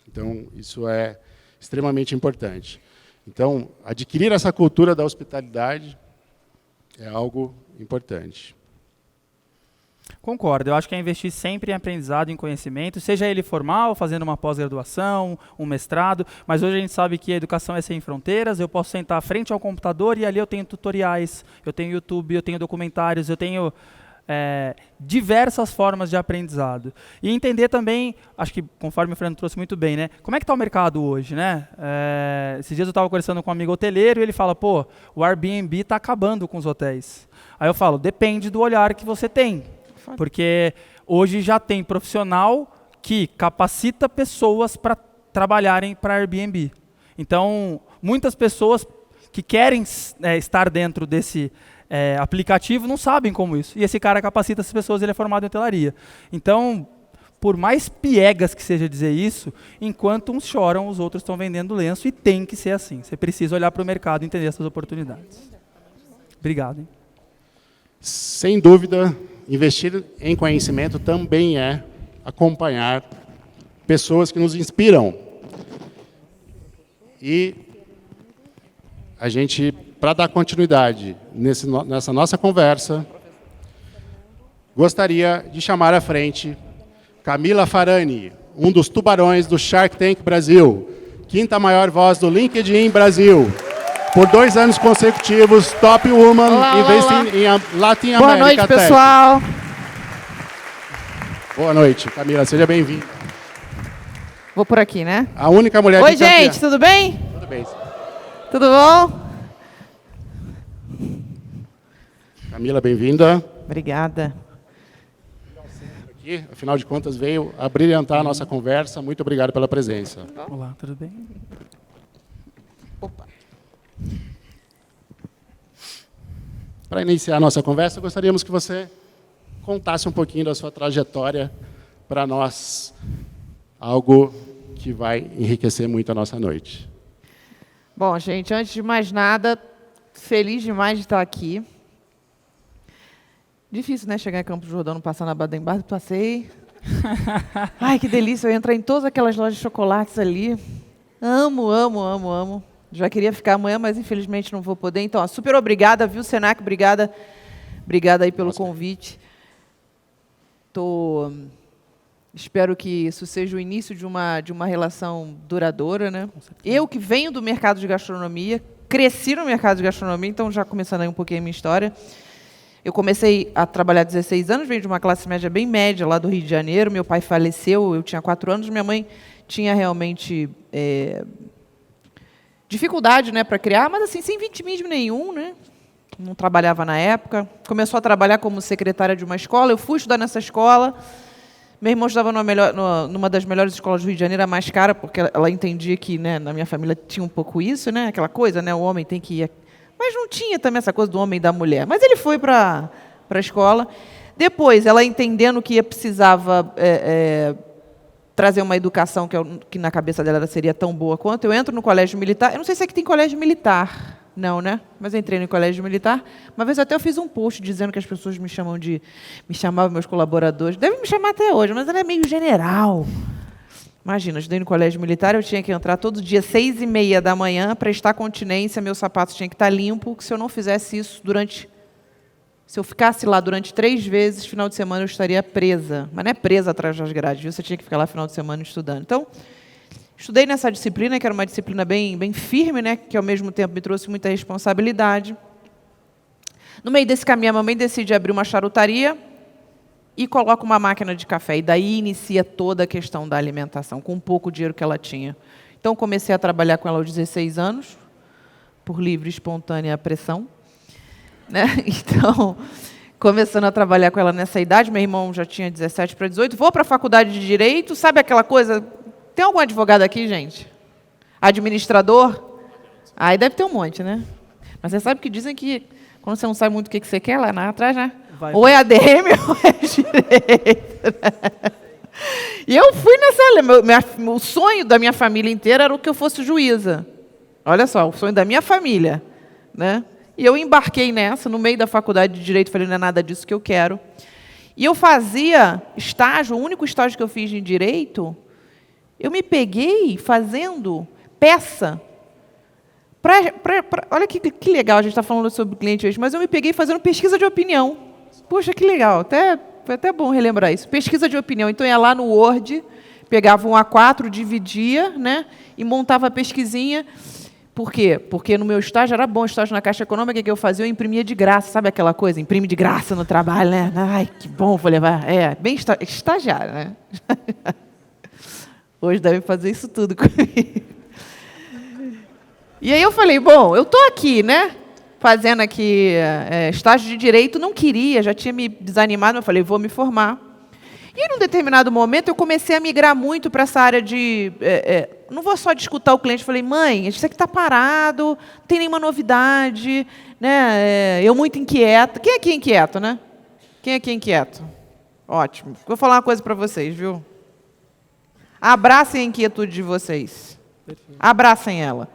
Então, isso é extremamente importante. Então, adquirir essa cultura da hospitalidade é algo importante. Concordo. Eu acho que é investir sempre em aprendizado, em conhecimento, seja ele formal, fazendo uma pós-graduação, um mestrado, mas hoje a gente sabe que a educação é sem fronteiras, eu posso sentar frente ao computador e ali eu tenho tutoriais, eu tenho YouTube, eu tenho documentários, eu tenho diversas formas de aprendizado. E entender também, acho que conforme o Fernando trouxe muito bem, né? Como é que está o mercado hoje, né? Esses dias eu estava conversando com um amigo hoteleiro e ele fala, pô, o Airbnb está acabando com os hotéis. Aí eu falo, depende do olhar que você tem. Porque hoje já tem profissional que capacita pessoas para trabalharem para Airbnb. Então, muitas pessoas que querem estar dentro desse aplicativo não sabem como isso. E esse cara capacita as pessoas, ele é formado em hotelaria. Então, por mais piegas que seja dizer isso, enquanto uns choram, os outros estão vendendo lenço e tem que ser assim. Você precisa olhar para o mercado e entender essas oportunidades. Obrigado. Hein? Sem dúvida, investir em conhecimento também é acompanhar pessoas que nos inspiram. E a gente, para dar continuidade nessa nossa conversa, gostaria de chamar à frente Camila Farani, um dos tubarões do Shark Tank Brasil, quinta maior voz do LinkedIn Brasil. Por 2 anos consecutivos, Top Woman Investing em Latin America. Boa noite, pessoal. Boa noite, Camila, seja bem-vinda. Vou por aqui, né? A única mulher Oi, gente, tudo bem? Tudo bem. Tudo bom? Camila, bem-vinda. Obrigada. Aqui, afinal de contas, veio a brilhantar a nossa conversa. Muito obrigado pela presença. Olá, tudo bem? Opa. Para iniciar a nossa conversa, gostaríamos que você contasse um pouquinho da sua trajetória para nós, algo que vai enriquecer muito a nossa noite. Bom, gente, antes de mais nada, feliz demais de estar aqui. Difícil, né, chegar em Campos do Jordão, não passar na Baden-Baden, passei. Ai, que delícia, eu ia entrar em todas aquelas lojas de chocolates ali. Amo, amo, amo, amo. Já queria ficar amanhã, mas infelizmente não vou poder. Então, super obrigada, viu, Senac? Obrigada aí pelo convite. Espero que isso seja o início de uma relação duradoura, né? Eu que venho do mercado de gastronomia, cresci no mercado de gastronomia, então já começando aí um pouquinho a minha história. Eu comecei a trabalhar há 16 anos, venho de uma classe média bem média lá do Rio de Janeiro. Meu pai faleceu, eu tinha 4 anos, minha mãe tinha realmente dificuldade, né, para criar, mas assim, sem vitimismo nenhum, né? Não trabalhava na época. Começou a trabalhar como secretária de uma escola, eu fui estudar nessa escola. Meu irmão estudava numa das melhores escolas do Rio de Janeiro, a mais cara, porque ela entendia que, né, na minha família tinha um pouco isso, né, aquela coisa, né, o homem tem que ir. Mas não tinha também essa coisa do homem e da mulher. Mas ele foi para a escola. Depois, ela entendendo que precisava trazer uma educação que na cabeça dela seria tão boa quanto, eu entro no colégio militar. Eu não sei se aqui tem colégio militar. Não, né? Mas eu entrei no colégio militar. Uma vez até eu fiz um post dizendo que as pessoas me chamavam, meus colaboradores. Devem me chamar até hoje, mas ela é meio general. Imagina, eu estudei no colégio militar, eu tinha que entrar todo dia 6h30 da manhã, prestar continência, meu sapato tinha que estar limpo, que se eu não fizesse isso se eu ficasse lá durante 3 vezes, final de semana eu estaria presa. Mas não é presa atrás das grades, viu? Você tinha que ficar lá final de semana estudando. Então, estudei nessa disciplina, que era uma disciplina bem firme, né? Que ao mesmo tempo me trouxe muita responsabilidade. No meio desse caminho, a mamãe decide abrir uma charutaria e coloca uma máquina de café. E daí inicia toda a questão da alimentação, com o pouco dinheiro que ela tinha. Então, comecei a trabalhar com ela aos 16 anos, por livre e espontânea pressão. Né? Então, começando a trabalhar com ela nessa idade, meu irmão já tinha 17 para 18, vou para a faculdade de Direito, sabe aquela coisa... Tem algum advogado aqui, gente? Administrador? Aí deve ter um monte, né? Mas você sabe que dizem que, quando você não sabe muito o que você quer, lá atrás, né? Ou é ADM ou é Direito. Né? E eu fui nessa... O sonho da minha família inteira era que eu fosse juíza. Olha só, o sonho da minha família. Né? E eu embarquei nessa, no meio da faculdade de Direito, falei, não é nada disso que eu quero. E eu fazia estágio, o único estágio que eu fiz em Direito, eu me peguei fazendo peça. Olha que legal, a gente está falando sobre o cliente hoje, mas eu me peguei fazendo pesquisa de opinião. Puxa, que legal, foi até bom relembrar isso. Pesquisa de opinião, então eu ia lá no Word, pegava um A4, dividia, né, e montava a pesquisinha. Por quê? Porque no meu estágio era bom, estágio na Caixa Econômica, que eu fazia, eu imprimia de graça, sabe aquela coisa? Imprime de graça no trabalho, né? Ai, que bom, vou levar. Bem estagiário, né? Hoje devem fazer isso tudo comigo. E aí eu falei, bom, eu estou aqui, né? Fazendo aqui estágio de Direito, não queria, já tinha me desanimado, eu falei, vou me formar. E, num determinado momento, eu comecei a migrar muito para essa área de... não vou só de escutar o cliente. Falei, mãe, isso aqui está parado, não tem nenhuma novidade. Né? Eu muito inquieta. Quem aqui é inquieto, né? Quem aqui é inquieto? Ótimo. Vou falar uma coisa para vocês, viu? Abracem a inquietude de vocês. Abracem ela.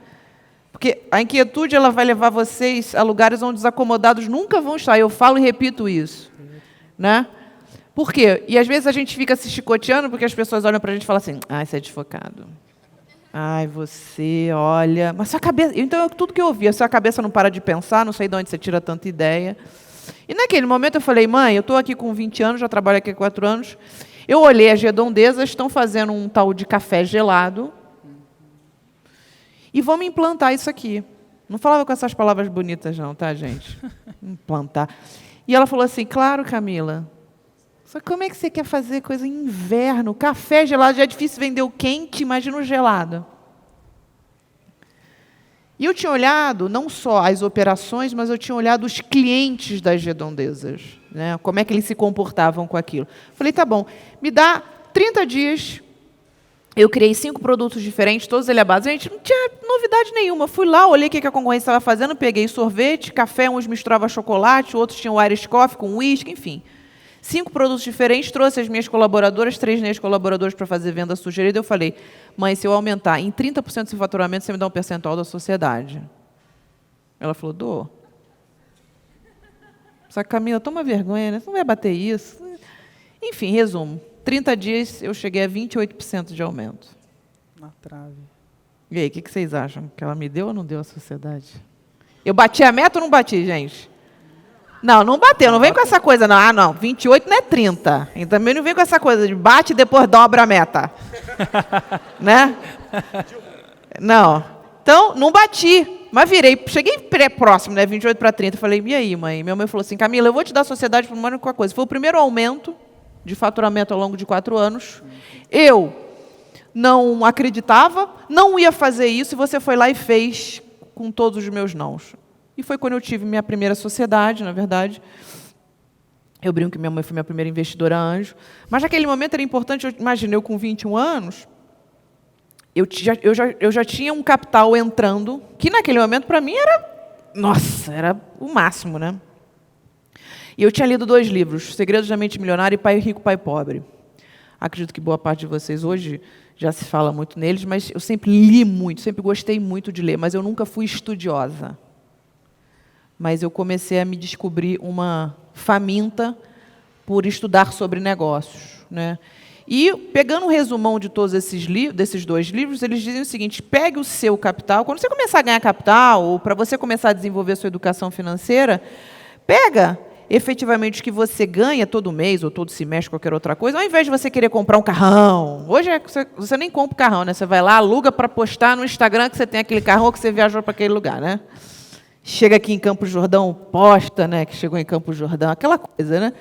Porque a inquietude ela vai levar vocês a lugares onde os acomodados nunca vão estar. Eu falo e repito isso. Né? Por quê? E às vezes a gente fica se chicoteando porque as pessoas olham para a gente e falam assim, você é desfocado. Ai, você, olha... Mas sua cabeça... Então, tudo que eu ouvi, a sua cabeça não para de pensar, não sei de onde você tira tanta ideia. E naquele momento eu falei, mãe, eu estou aqui com 20 anos, já trabalho aqui há 4 anos. Eu olhei as redondezas, estão fazendo um tal de café gelado. E vamos implantar isso aqui. Não falava com essas palavras bonitas não, tá, gente? Implantar. E ela falou assim, claro, Camila... Só que como é que você quer fazer coisa em inverno? Café gelado, já é difícil vender o quente, imagina o gelado. E eu tinha olhado não só as operações, mas eu tinha olhado os clientes das redondezas. Né? Como é que eles se comportavam com aquilo. Falei, tá bom, me dá 30 dias. Eu criei 5 produtos diferentes, todos elevados. A gente não tinha novidade nenhuma. Fui lá, olhei o que a concorrência estava fazendo, peguei sorvete, café, uns misturavam chocolate, outros tinham Irish Coffee com uísque, enfim. 5 produtos diferentes, trouxe as minhas colaboradoras, 3 colaboradores para fazer venda sugerida. Eu falei, mãe, se eu aumentar em 30% esse faturamento, você me dá um percentual da sociedade. Ela falou, dou. Só que, Camila, toma vergonha, né? Você não vai bater isso. Enfim, resumo. 30 dias, eu cheguei a 28% de aumento. Na trave. E aí, o que vocês acham? Que ela me deu ou não deu à sociedade? Eu bati a meta ou não bati, gente? Não bateu, não vem com essa coisa, não. Não, 28 não é 30. E também não vem com essa coisa de bate e depois dobra a meta. Né? Não. Então, não bati, mas virei, cheguei próximo, né, 28 para 30. Falei, e aí, mãe? Minha mãe falou assim, Camila, eu vou te dar a sociedade por uma única coisa. Foi o primeiro aumento de faturamento ao longo de 4 anos. Eu não acreditava, não ia fazer isso, e você foi lá e fez com todos os meus nãos. E foi quando eu tive minha primeira sociedade, na verdade. Eu brinco que minha mãe foi minha primeira investidora anjo. Mas naquele momento era importante, eu imaginei, eu com 21 anos, eu já tinha um capital entrando, que naquele momento para mim era o máximo, né? E eu tinha lido 2 livros, Segredos da Mente Milionária e Pai Rico, Pai Pobre. Acredito que boa parte de vocês hoje já se fala muito neles, mas eu sempre li muito, sempre gostei muito de ler, mas eu nunca fui estudiosa. Mas eu comecei a me descobrir uma faminta por estudar sobre negócios. Né? E, pegando um resumão de todos desses 2 livros, eles dizem o seguinte: pegue o seu capital. Quando você começar a ganhar capital, ou para você começar a desenvolver a sua educação financeira, pega efetivamente o que você ganha todo mês, ou todo semestre, qualquer outra coisa, ao invés de você querer comprar um carrão. Hoje você nem compra o carrão, né? Você vai lá, aluga para postar no Instagram que você tem aquele carro ou que você viajou para aquele lugar, né? Chega aqui em Campos do Jordão, posta, né, que chegou em Campos do Jordão, aquela coisa, né?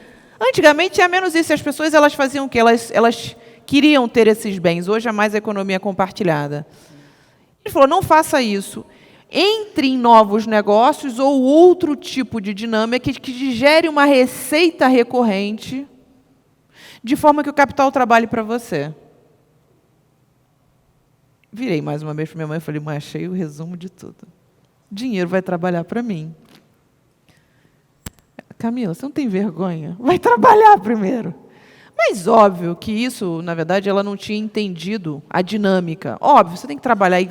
Antigamente tinha menos isso, as pessoas elas faziam o quê? Elas queriam ter esses bens, hoje é mais a economia compartilhada. Ele falou, não faça isso. Entre em novos negócios ou outro tipo de dinâmica que gere uma receita recorrente, de forma que o capital trabalhe para você. Virei mais uma vez para minha mãe e falei, mãe, achei o resumo de tudo. Dinheiro vai trabalhar para mim. Camila, você não tem vergonha? Vai trabalhar primeiro. Mas óbvio que isso, na verdade, ela não tinha entendido a dinâmica. Óbvio, você tem que trabalhar, e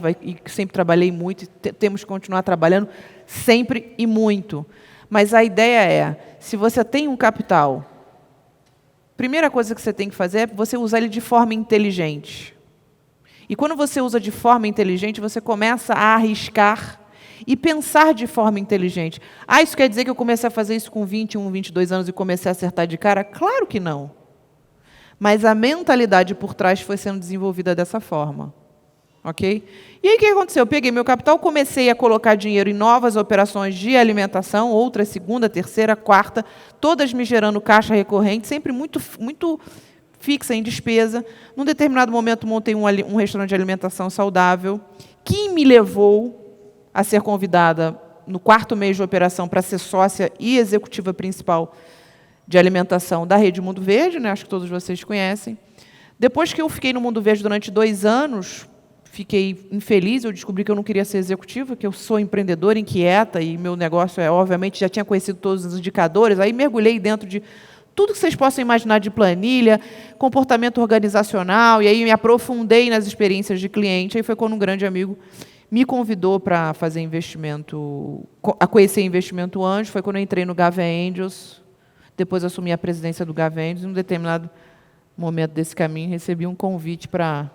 sempre trabalhei muito, e temos que continuar trabalhando sempre e muito. Mas a ideia é, se você tem um capital, a primeira coisa que você tem que fazer é você usar ele de forma inteligente. E quando você usa de forma inteligente, você começa a arriscar e pensar de forma inteligente. Ah, isso quer dizer que eu comecei a fazer isso com 21, 22 anos e comecei a acertar de cara? Claro que não. Mas a mentalidade por trás foi sendo desenvolvida dessa forma. Ok? E aí o que aconteceu? Eu peguei meu capital, comecei a colocar dinheiro em novas operações de alimentação, outra, segunda, terceira, quarta, todas me gerando caixa recorrente, sempre muito fixa em despesa. Num determinado momento, montei um restaurante de alimentação saudável, que me levou a ser convidada no 4º mês de operação para ser sócia e executiva principal de alimentação da Rede Mundo Verde, né? Acho que todos vocês conhecem. Depois que eu fiquei no Mundo Verde durante 2 anos, fiquei infeliz, eu descobri que eu não queria ser executiva, que eu sou empreendedora, inquieta, e meu negócio obviamente, já tinha conhecido todos os indicadores, aí mergulhei dentro de tudo que vocês possam imaginar de planilha, comportamento organizacional, e aí me aprofundei nas experiências de cliente, aí foi quando um grande amigo me convidou para fazer investimento, a conhecer investimento anjo, foi quando eu entrei no Gava Angels, depois assumi a presidência do Gava Angels, e em um determinado momento desse caminho recebi um convite para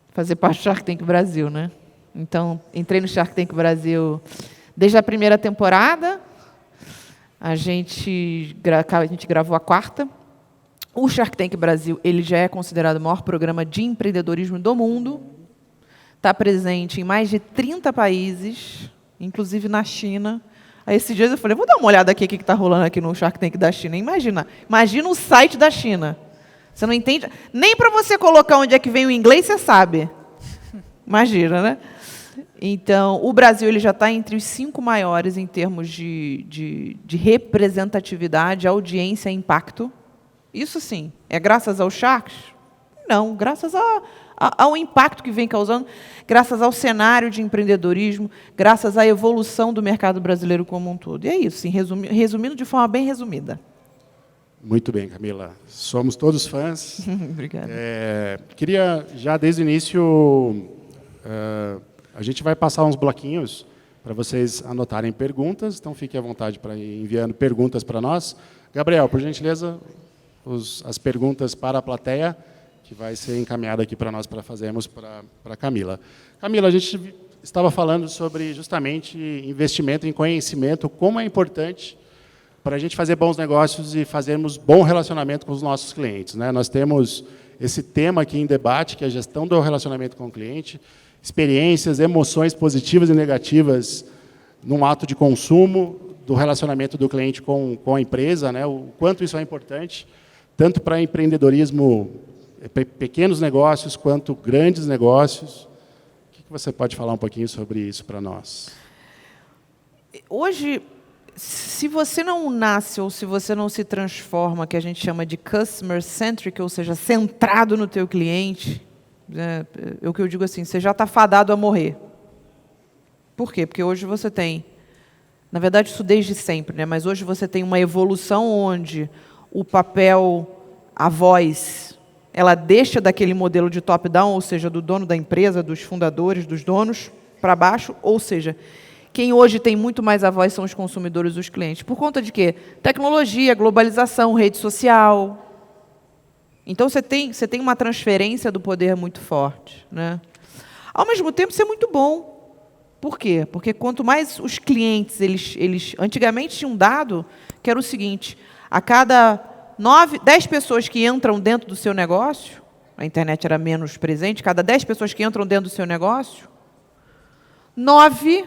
fazer parte do Shark Tank Brasil, né? Então, entrei no Shark Tank Brasil desde a primeira temporada, a gente gravou a 4ª. O Shark Tank Brasil ele já é considerado o maior programa de empreendedorismo do mundo, está presente em mais de 30 países, inclusive na China. Aí, esses dias eu falei, vou dar uma olhada aqui o que está rolando aqui no Shark Tank da China. Imagina o site da China. Você não entende? Nem para você colocar onde é que vem o inglês, você sabe. Imagina, né? Então, o Brasil ele já está entre os 5 maiores em termos de representatividade, audiência e impacto. Isso sim. É graças aos Sharks? Não, graças ao impacto que vem causando, graças ao cenário de empreendedorismo, graças à evolução do mercado brasileiro como um todo. E é isso, sim, resumindo de forma bem resumida. Muito bem, Camila. Somos todos fãs. Obrigada. Queria, já desde o início, a gente vai passar uns bloquinhos para vocês anotarem perguntas, então fiquem à vontade para ir enviando perguntas para nós. Gabriel, por gentileza, as perguntas para a plateia, que vai ser encaminhada aqui para nós para fazermos para a Camila. Camila, a gente estava falando sobre justamente investimento em conhecimento, como é importante para a gente fazer bons negócios e fazermos bom relacionamento com os nossos clientes, né? Nós temos esse tema aqui em debate, que é a gestão do relacionamento com o cliente, experiências, emoções positivas e negativas num ato de consumo, do relacionamento do cliente com a empresa, né? O quanto isso é importante, tanto para empreendedorismo, pequenos negócios, quanto grandes negócios. O que você pode falar um pouquinho sobre isso para nós? Hoje, se você não nasce ou se você não se transforma, que a gente chama de customer-centric, ou seja, centrado no teu cliente, é o que eu digo assim, você já está fadado a morrer. Por quê? Porque hoje você tem, na verdade isso desde sempre, né? Mas hoje você tem uma evolução onde o papel, a voz, ela deixa daquele modelo de top-down, ou seja, do dono da empresa, dos fundadores, dos donos, para baixo, ou seja, quem hoje tem muito mais a voz são os consumidores, os clientes. Por conta de quê? Tecnologia, globalização, rede social. Então, você tem uma transferência do poder muito forte, né? Ao mesmo tempo, isso é muito bom. Por quê? Porque quanto mais os clientes, eles antigamente tinham um dado que era o seguinte, a cada 10 pessoas que entram dentro do seu negócio, a internet era menos presente, cada 10 pessoas que entram dentro do seu negócio, 9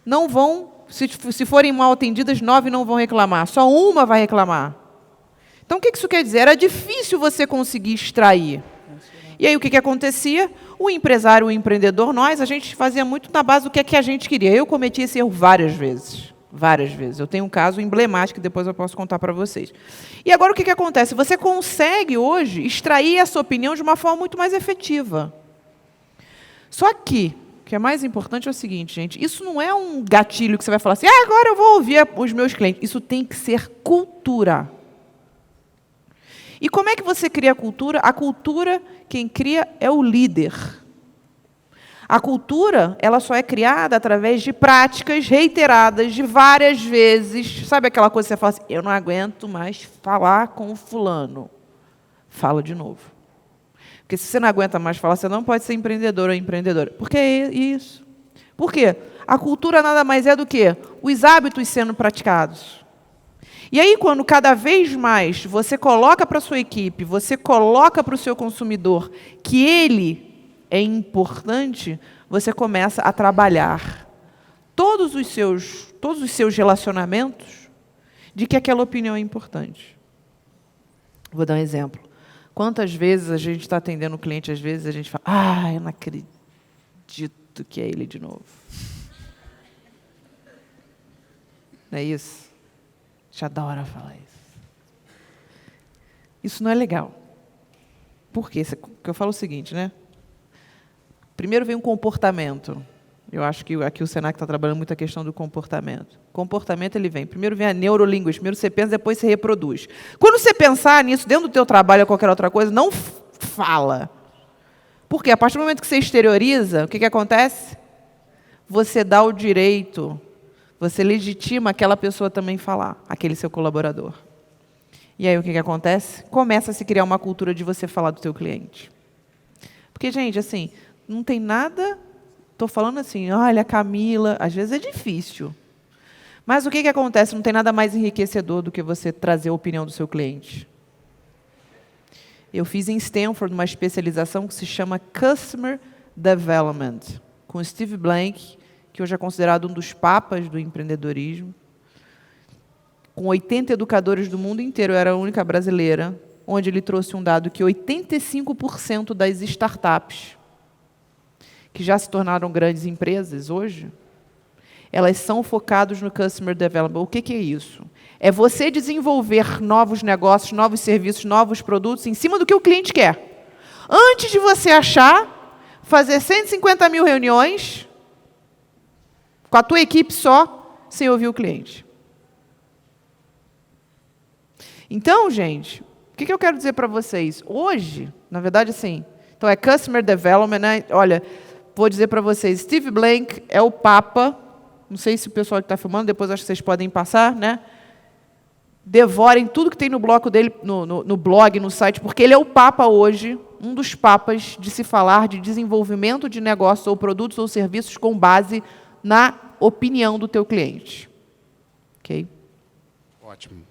não vão, se forem mal atendidas, 9 não vão reclamar, só uma vai reclamar. Então, o que isso quer dizer? Era difícil você conseguir extrair. E aí, o que acontecia? O empresário, o empreendedor, a gente fazia muito na base do que a gente queria. Eu cometi esse erro várias vezes. Várias vezes. Eu tenho um caso emblemático que depois eu posso contar para vocês. E agora, o que acontece? Você consegue, hoje, extrair essa opinião de uma forma muito mais efetiva. Só que, o que é mais importante é o seguinte, gente, isso não é um gatilho que você vai falar assim, agora eu vou ouvir os meus clientes. Isso tem que ser cultura. E como é que você cria a cultura? A cultura, quem cria é o líder. A cultura, ela só é criada através de práticas reiteradas de várias vezes. Sabe aquela coisa que você fala assim, eu não aguento mais falar com o fulano. Fala de novo. Porque se você não aguenta mais falar, você não pode ser empreendedor ou empreendedora. Porque é isso. Por quê? A cultura nada mais é do que os hábitos sendo praticados. E aí, quando cada vez mais você coloca para a sua equipe, você coloca para o seu consumidor que ele é importante, você começa a trabalhar todos os seus relacionamentos de que aquela opinião é importante. Vou dar um exemplo. Quantas vezes a gente está atendendo o cliente, às vezes a gente fala, eu não acredito que é ele de novo. Não é isso? Já da hora falar isso. Isso não é legal. Por quê? Porque eu falo o seguinte, né? Primeiro vem um comportamento. Eu acho que aqui o Senac está trabalhando muito a questão do comportamento. O comportamento, ele vem. Primeiro vem a neurolinguística. Primeiro você pensa, depois você reproduz. Quando você pensar nisso, dentro do teu trabalho ou qualquer outra coisa, não fala. Por quê? A partir do momento que você exterioriza, o que acontece? Você dá o direito, você legitima aquela pessoa também falar, aquele seu colaborador. E aí o que acontece? Começa a se criar uma cultura de você falar do teu cliente. Porque, gente, assim, não tem nada... Estou falando assim, olha, Camila, às vezes é difícil. Mas o que acontece? Não tem nada mais enriquecedor do que você trazer a opinião do seu cliente. Eu fiz em Stanford uma especialização que se chama Customer Development, com Steve Blank, que hoje é considerado um dos papas do empreendedorismo, com 80 educadores do mundo inteiro, eu era a única brasileira, onde ele trouxe um dado que 85% das startups que já se tornaram grandes empresas hoje, elas são focadas no Customer Development. O que é isso? É você desenvolver novos negócios, novos serviços, novos produtos em cima do que o cliente quer. Antes de você achar, fazer 150 mil reuniões com a tua equipe só, sem ouvir o cliente. Então, gente, o que eu quero dizer para vocês? Hoje, na verdade, assim, então é Customer Development, né? Olha, vou dizer para vocês, Steve Blank é o papa, não sei se o pessoal que está filmando, depois acho que vocês podem passar, né? Devorem tudo que tem no blog dele, no blog, no site, porque ele é o papa hoje, um dos papas de se falar de desenvolvimento de negócios ou produtos ou serviços com base na opinião do teu cliente. Ok? Ótimo.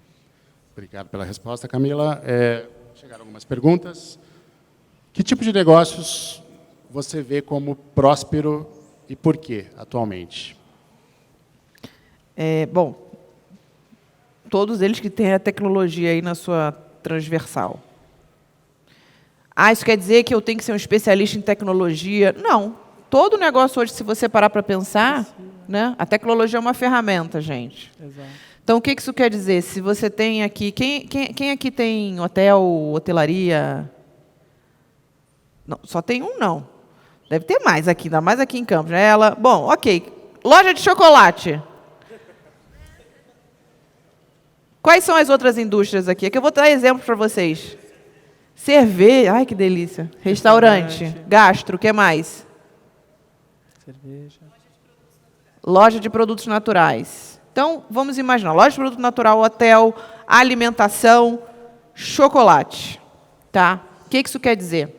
Obrigado pela resposta, Camila. Chegaram algumas perguntas. Que tipo de negócios você vê como próspero e por quê, atualmente? Bom, todos eles que têm a tecnologia aí na sua transversal. Isso quer dizer que eu tenho que ser um especialista em tecnologia? Não. Todo negócio hoje, se você parar para pensar, né, a tecnologia é uma ferramenta, gente. Exato. Então, o que isso quer dizer? Se você tem aqui... Quem aqui tem hotel, hotelaria? Não, só tem um, não. Deve ter mais aqui, ainda mais aqui em Campos. Né? Bom, ok. Loja de chocolate. Quais são as outras indústrias aqui? Aqui eu vou dar exemplos para vocês. Cerveja. Ai, que delícia. Restaurante. Gastro. O que mais? Cerveja. Loja de produtos naturais. Então, vamos imaginar. Loja de produto natural, hotel, alimentação, chocolate. Tá? O que isso quer dizer?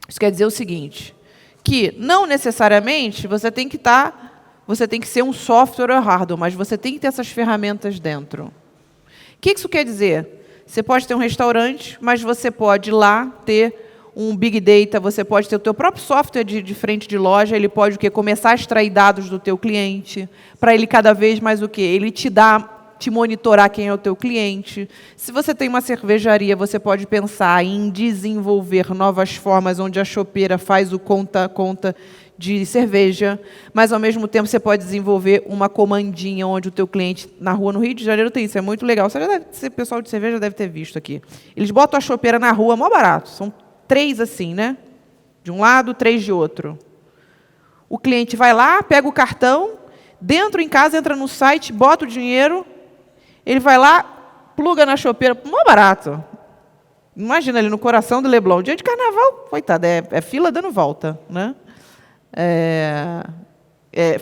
Isso quer dizer o seguinte, que não necessariamente você tem que ser um software ou hardware, mas você tem que ter essas ferramentas dentro. O que isso quer dizer? Você pode ter um restaurante, mas você pode ir lá ter um Big Data, você pode ter o teu próprio software de frente de loja, ele pode o quê? Começar a extrair dados do teu cliente, para ele cada vez mais o quê? Ele te monitorar quem é o teu cliente. Se você tem uma cervejaria, você pode pensar em desenvolver novas formas onde a chopeira faz o conta de cerveja, mas, ao mesmo tempo, você pode desenvolver uma comandinha onde o teu cliente, na rua, no Rio de Janeiro, tem isso. É muito legal. O pessoal de cerveja deve ter visto aqui. Eles botam a chopeira na rua, mó barato. São 3 assim, né? De um lado, 3 de outro. O cliente vai lá, pega o cartão, dentro em casa, entra no site, bota o dinheiro, ele vai lá, pluga na chopeira, mó barato. Imagina ali no coração do Leblon, dia de carnaval, coitado, é fila dando volta, né?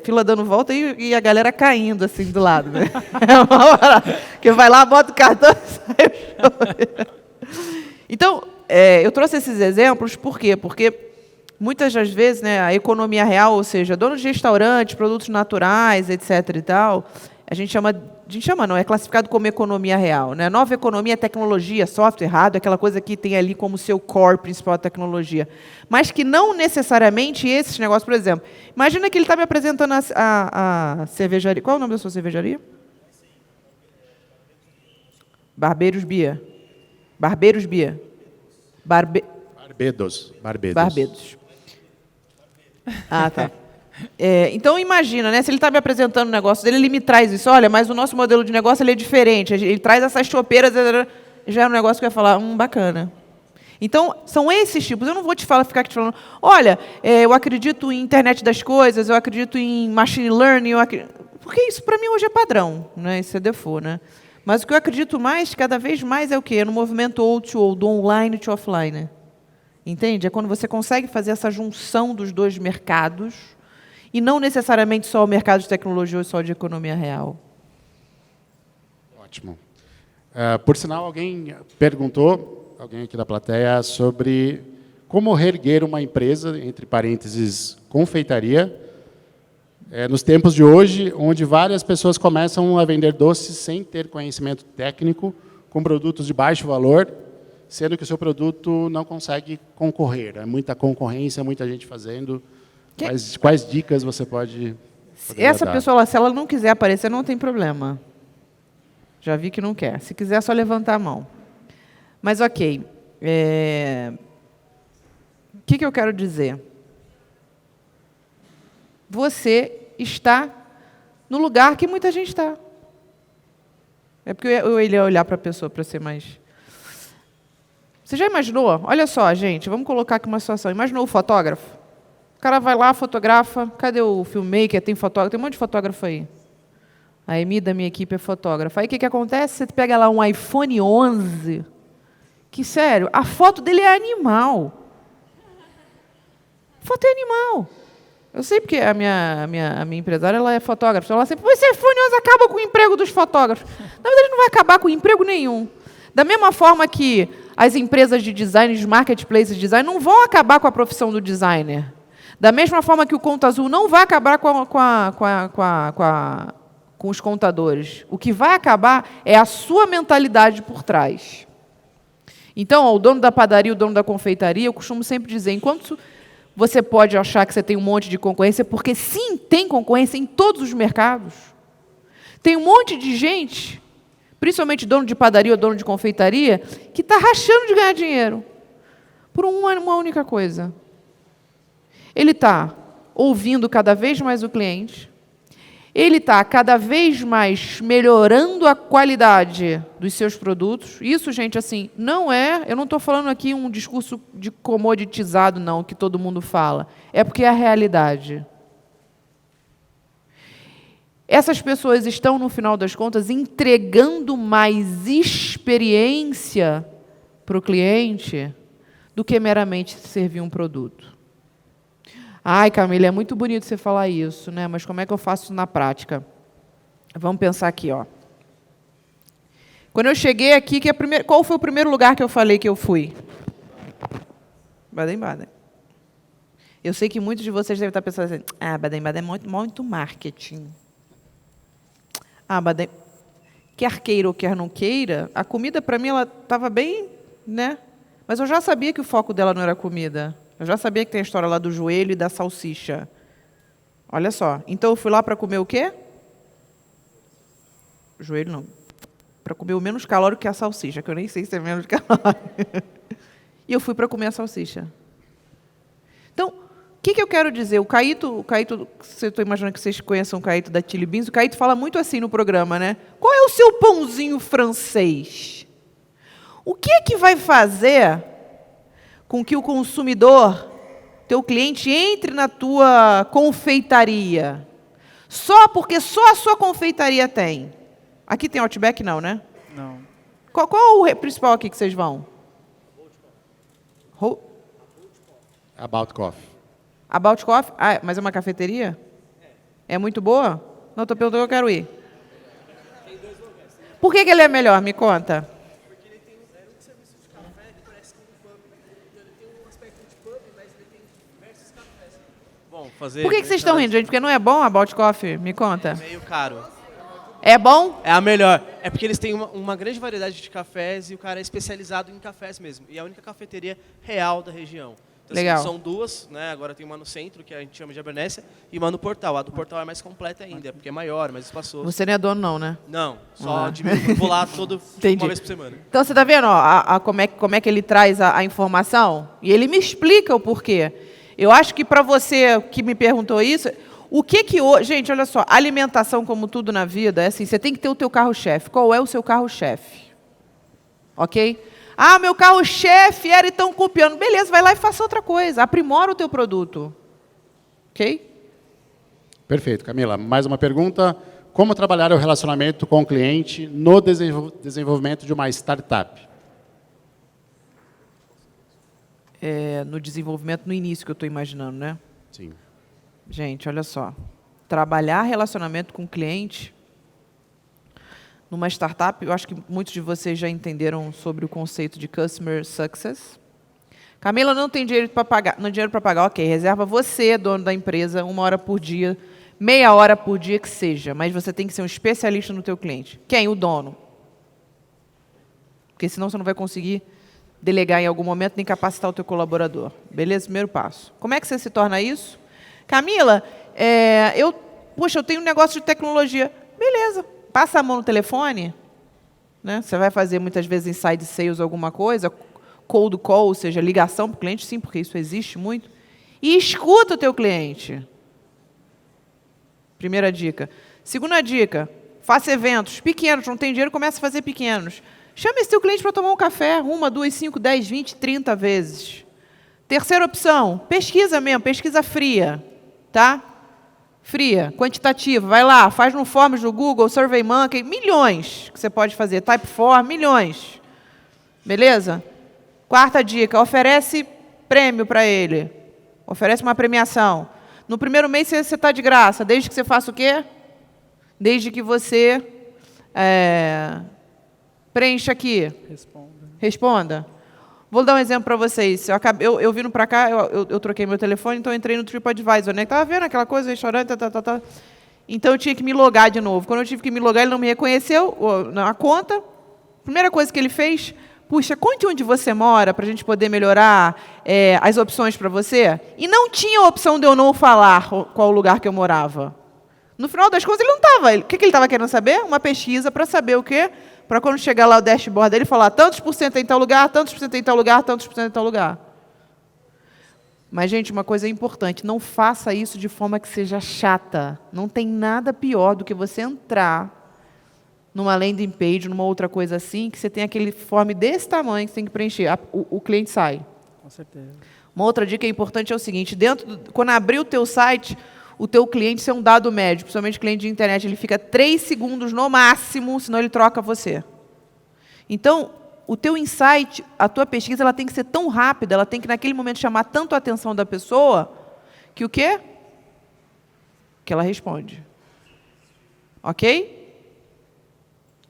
Fila dando volta e a galera caindo assim do lado, né? Porque vai lá, bota o cartão e sai o chopeiro. Então, eu trouxe esses exemplos, por quê? Porque muitas das vezes, né, a economia real, ou seja, donos de restaurantes, produtos naturais, etc. e tal, é classificado como economia real. Né? Nova economia é tecnologia, software, hardware, aquela coisa que tem ali como seu core principal a tecnologia. Mas que não necessariamente esses negócios, por exemplo, imagina que ele está me apresentando a cervejaria. Qual é o nome da sua cervejaria? Barbeiros Bia. Barbeiros Bia. Barbedos. Ah, tá. Então, imagina, né, se ele está me apresentando um negócio dele, ele me traz isso. Olha, mas o nosso modelo de negócio ele é diferente. Ele traz essas chopeiras, já é um negócio que eu ia falar, bacana. Então, são esses tipos. Eu não vou ficar aqui te falando, olha, eu acredito em internet das coisas, eu acredito em machine learning, porque isso, para mim, hoje é padrão. Né? Isso é default, né? Mas o que eu acredito mais, cada vez mais, é o quê? É no movimento O2O, do online to offline. Entende? É quando você consegue fazer essa junção dos dois mercados, e não necessariamente só o mercado de tecnologia ou só de economia real. Ótimo. Por sinal, alguém perguntou, alguém aqui da plateia, sobre como reerguer uma empresa, entre parênteses, confeitaria, nos tempos de hoje, onde várias pessoas começam a vender doces sem ter conhecimento técnico, com produtos de baixo valor, sendo que o seu produto não consegue concorrer. É muita concorrência, muita gente fazendo. Quais dicas você pode Essa dar? pessoa, se ela não quiser aparecer, não tem problema. Já vi que não quer. Se quiser, é só levantar a mão. Mas, ok. O que eu quero dizer? Você está no lugar que muita gente está. É porque eu ia olhar para a pessoa para ser mais... Você já imaginou? Olha só, gente, vamos colocar aqui uma situação. Imaginou o fotógrafo? O cara vai lá, fotografa. Cadê o filmmaker? Tem fotógrafo? Tem um monte de fotógrafo aí. A Emi, da minha equipe, é fotógrafa. Aí o que acontece? Você pega lá um iPhone 11, que, sério, a foto dele é animal. A foto é animal. Eu sei porque a minha empresária ela é fotógrafa. Ela sempre, esse iPhone 11 acaba com o emprego dos fotógrafos. Na verdade, não vai acabar com emprego nenhum. Da mesma forma que as empresas de design, os marketplaces de design, não vão acabar com a profissão do designer. Da mesma forma que o Conta Azul não vai acabar com os contadores. O que vai acabar é a sua mentalidade por trás. Então, o dono da padaria, o dono da confeitaria, eu costumo sempre dizer, enquanto você pode achar que você tem um monte de concorrência, porque sim, tem concorrência em todos os mercados. Tem um monte de gente, principalmente dono de padaria ou dono de confeitaria, que está rachando de ganhar dinheiro por uma única coisa. Ele está ouvindo cada vez mais o cliente, ele está cada vez mais melhorando a qualidade dos seus produtos. Isso, gente, assim, eu não estou falando aqui um discurso de comoditizado, não, que todo mundo fala. É porque é a realidade. Essas pessoas estão, no final das contas, entregando mais experiência para o cliente do que meramente servir um produto. Ai, Camila, é muito bonito você falar isso, né? Mas como é que eu faço isso na prática? Vamos pensar aqui, ó. Quando eu cheguei aqui, qual foi o primeiro lugar que eu falei que eu fui? Baden-Baden. Eu sei que muitos de vocês devem estar pensando assim, Baden-Baden é muito marketing. Baden... Quer queira ou quer não queira, a comida, para mim, ela estava bem, né? Mas eu já sabia que o foco dela não era comida. Eu já sabia que tem a história lá do joelho e da salsicha. Olha só. Então, eu fui lá para comer o quê? Joelho não. Para comer o menos calórico que a salsicha, que eu nem sei se é menos calórico. E eu fui para comer a salsicha. Então, o que eu quero dizer? O Caíto, eu estou imaginando que vocês conheçam o Caíto da Chili Beans, o Caíto fala muito assim no programa, né? Qual é o seu pãozinho francês? O que é que vai fazer com que o consumidor, teu cliente, entre na tua confeitaria? Só porque só a sua confeitaria tem. Aqui tem Outback, não, né? Não. Qual o principal aqui que vocês vão? About Coffee. About Coffee? Mas é uma cafeteria? É muito boa? Não, estou perguntando, eu quero ir. Por que ele é melhor? Me conta. Porque ele tem um serviço de café que parece com um pub. Então ele tem um aspecto de pub, mas ele tem diversos cafés. Bom, Por que vocês estão rindo, gente? Porque não é bom About Coffee? Me conta. É meio caro. É bom? É a melhor. É porque eles têm uma grande variedade de cafés e o cara é especializado em cafés mesmo. E é a única cafeteria real da região. Então, Legal. Assim, são duas, né? Agora tem uma no centro, que a gente chama de Abernéssia, e uma no Portal. A do Portal é mais completa ainda, porque é maior, mais espaçoso. Você não é dono, não, né? Não, só vou lá uma vez por semana. Então, você está vendo como é que ele traz a informação? E ele me explica o porquê. Eu acho que para você que me perguntou isso, o que hoje... Gente, olha só, alimentação, como tudo na vida, é assim, você tem que ter o teu carro-chefe. Qual é o seu carro-chefe? Ok? Meu carro-chefe era e estão copiando. Beleza, vai lá e faça outra coisa. Aprimora o teu produto. Ok? Perfeito, Camila. Mais uma pergunta. Como trabalhar o relacionamento com o cliente no desenvolvimento de uma startup? No desenvolvimento, no início que eu estou imaginando, né? Sim. Gente, olha só. Trabalhar relacionamento com o cliente numa startup, eu acho que muitos de vocês já entenderam sobre o conceito de Customer Success. Camila, não tem dinheiro para pagar. Não dinheiro para pagar, ok. Reserva você, dono da empresa, 1 hora por dia, meia hora por dia que seja. Mas você tem que ser um especialista no teu cliente. Quem? O dono. Porque senão você não vai conseguir delegar em algum momento nem capacitar o teu colaborador. Beleza? Primeiro passo. Como é que você se torna isso? Camila, eu tenho um negócio de tecnologia. Beleza. Passa a mão no telefone, né? Você vai fazer muitas vezes inside sales alguma coisa, cold call, ou seja, ligação para o cliente, sim, porque isso existe muito. E escuta o teu cliente. Primeira dica. Segunda dica, faça eventos pequenos, não tem dinheiro, começa a fazer pequenos. Chame esse teu cliente para tomar um café, 1, 2, 5, 10, 20, 30 vezes. Terceira opção, pesquisa mesmo, pesquisa fria, tá? Fria, quantitativa, vai lá, faz no Forms do Google, SurveyMonkey, milhões que você pode fazer, Typeform, milhões. Beleza? Quarta dica, oferece prêmio para ele. Oferece uma premiação. No primeiro mês você está de graça, desde que você faça o quê? Desde que você preencha aqui. Responda. Vou dar um exemplo para vocês. Eu vindo para cá, eu troquei meu telefone, então eu entrei no TripAdvisor, né? Estava vendo aquela coisa, restaurante, tá. Então eu tinha que me logar de novo. Quando eu tive que me logar, ele não me reconheceu na conta. Primeira coisa que ele fez, puxa, conte onde você mora para a gente poder melhorar as opções para você. E não tinha opção de eu não falar qual lugar que eu morava. No final das contas, ele não estava. O que ele estava querendo saber? Uma pesquisa para saber o quê? Para quando chegar lá o dashboard dele, falar tantos por cento em tal lugar, tantos por cento em tal lugar, tantos por cento em tal lugar. Mas, gente, uma coisa importante, não faça isso de forma que seja chata. Não tem nada pior do que você entrar numa landing page, numa outra coisa assim, que você tem aquele form desse tamanho que você tem que preencher. O cliente sai. Com certeza. Uma outra dica importante é o seguinte, quando abrir o teu site, o teu cliente ser um dado médio, principalmente cliente de internet, ele fica 3 segundos no máximo, senão ele troca você. Então, o teu insight, a tua pesquisa, ela tem que ser tão rápida, ela tem que naquele momento chamar tanto a atenção da pessoa, que o quê? Que ela responde. Ok?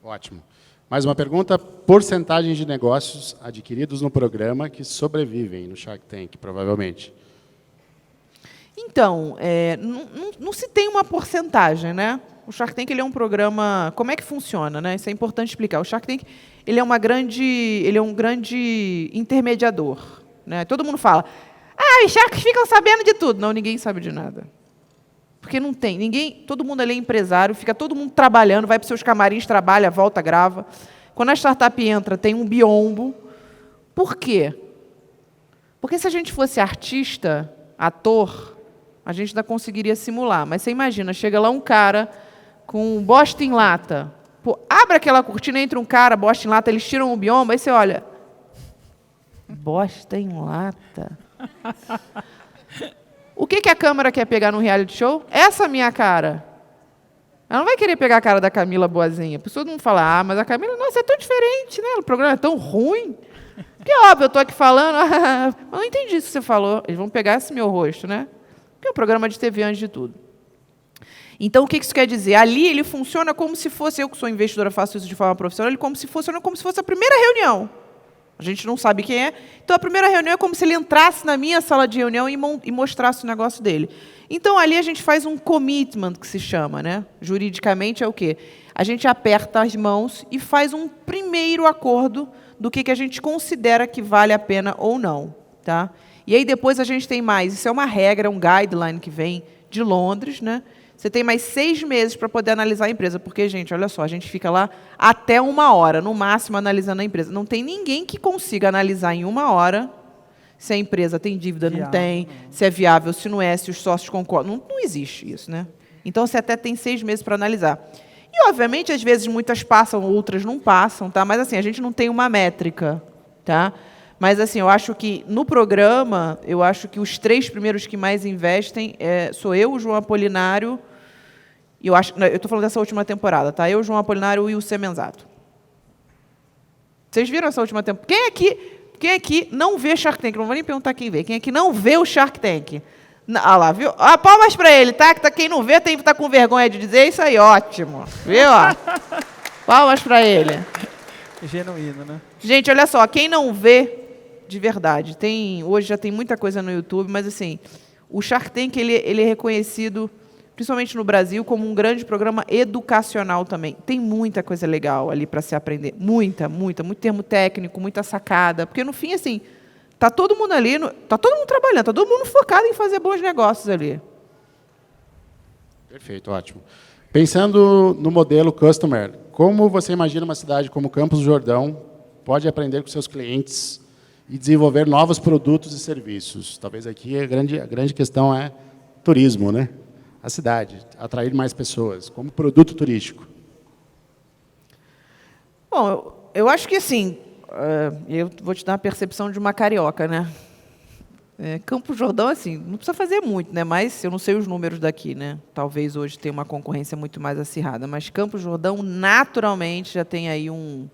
Ótimo. Mais uma pergunta: porcentagem de negócios adquiridos no programa que sobrevivem no Shark Tank, provavelmente. Então, não se tem uma porcentagem, né? O Shark Tank ele é um programa... Como é que funciona, né? Isso é importante explicar. O Shark Tank ele é um grande intermediador, né? Todo mundo fala, os Sharks ficam sabendo de tudo. Não, ninguém sabe de nada. Porque não tem. Todo mundo ali é empresário, fica todo mundo trabalhando, vai para os seus camarins, trabalha, volta, grava. Quando a startup entra, tem um biombo. Por quê? Porque se a gente fosse artista, ator, a gente ainda conseguiria simular. Mas você imagina, chega lá um cara com bosta em lata. Pô, abre aquela cortina, entra um cara, bosta em lata, eles tiram o biombo, aí você olha. Bosta em lata. O que a câmera quer pegar num reality show? Essa minha cara. Ela não vai querer pegar a cara da Camila boazinha. A pessoa não fala, mas a Camila, nossa, é tão diferente, né? O programa é tão ruim. Porque, óbvio, eu estou aqui falando, mas não entendi isso que você falou. Eles vão pegar esse meu rosto, né? Porque é um programa de TV antes de tudo. Então, o que isso quer dizer? Ali ele funciona como se fosse, eu que sou investidora, faço isso de forma profissional, ele funciona como se fosse a primeira reunião. A gente não sabe quem é. Então, a primeira reunião é como se ele entrasse na minha sala de reunião e mostrasse o negócio dele. Então, ali a gente faz um commitment, que se chama, né? Juridicamente é o quê? A gente aperta as mãos e faz um primeiro acordo do que a gente considera que vale a pena ou não. Tá? E aí, depois, a gente tem mais. Isso é uma regra, um guideline que vem de Londres, né? Você tem mais 6 meses para poder analisar a empresa. Porque, gente, olha só, a gente fica lá até 1 hora, no máximo, analisando a empresa. Não tem ninguém que consiga analisar em 1 hora se a empresa tem dívida, não tem, se é viável, se não é, se os sócios concordam. Não existe isso, né? Então, você até tem 6 meses para analisar. E, obviamente, às vezes, muitas passam, outras não passam, tá? Mas, assim, a gente não tem uma métrica, tá? Mas, assim, eu acho que, no programa, eu acho que os 3 primeiros que mais investem sou eu, o João Apolinário, e eu estou falando dessa última temporada, tá? Eu, o João Apolinário e o Semenzato. Vocês viram essa última temporada? Quem aqui não vê Shark Tank? Não vou nem perguntar quem vê. Quem aqui não vê o Shark Tank? Ah lá, viu? Palmas para ele, tá? Quem não vê tá com vergonha de dizer isso aí, ótimo. Viu? Palmas para ele. Genuíno, né? Gente, olha só, quem não vê, de verdade, hoje já tem muita coisa no YouTube, mas assim, o Shark Tank ele é reconhecido, principalmente no Brasil, como um grande programa educacional também. Tem muita coisa legal ali para se aprender. Muito termo técnico, muita sacada. Porque, no fim, assim, tá todo mundo ali, tá todo mundo trabalhando, tá todo mundo focado em fazer bons negócios ali. Perfeito, ótimo. Pensando no modelo Customer, como você imagina uma cidade como Campos do Jordão pode aprender com seus clientes e desenvolver novos produtos e serviços? Talvez aqui a grande questão é turismo, né? A cidade, atrair mais pessoas, como produto turístico. Bom, eu acho que, assim, eu vou te dar uma percepção de uma carioca, né? Campos do Jordão, assim, não precisa fazer muito, né? Mas eu não sei os números daqui, né? Talvez hoje tenha uma concorrência muito mais acirrada, mas Campos do Jordão, naturalmente, já tem aí um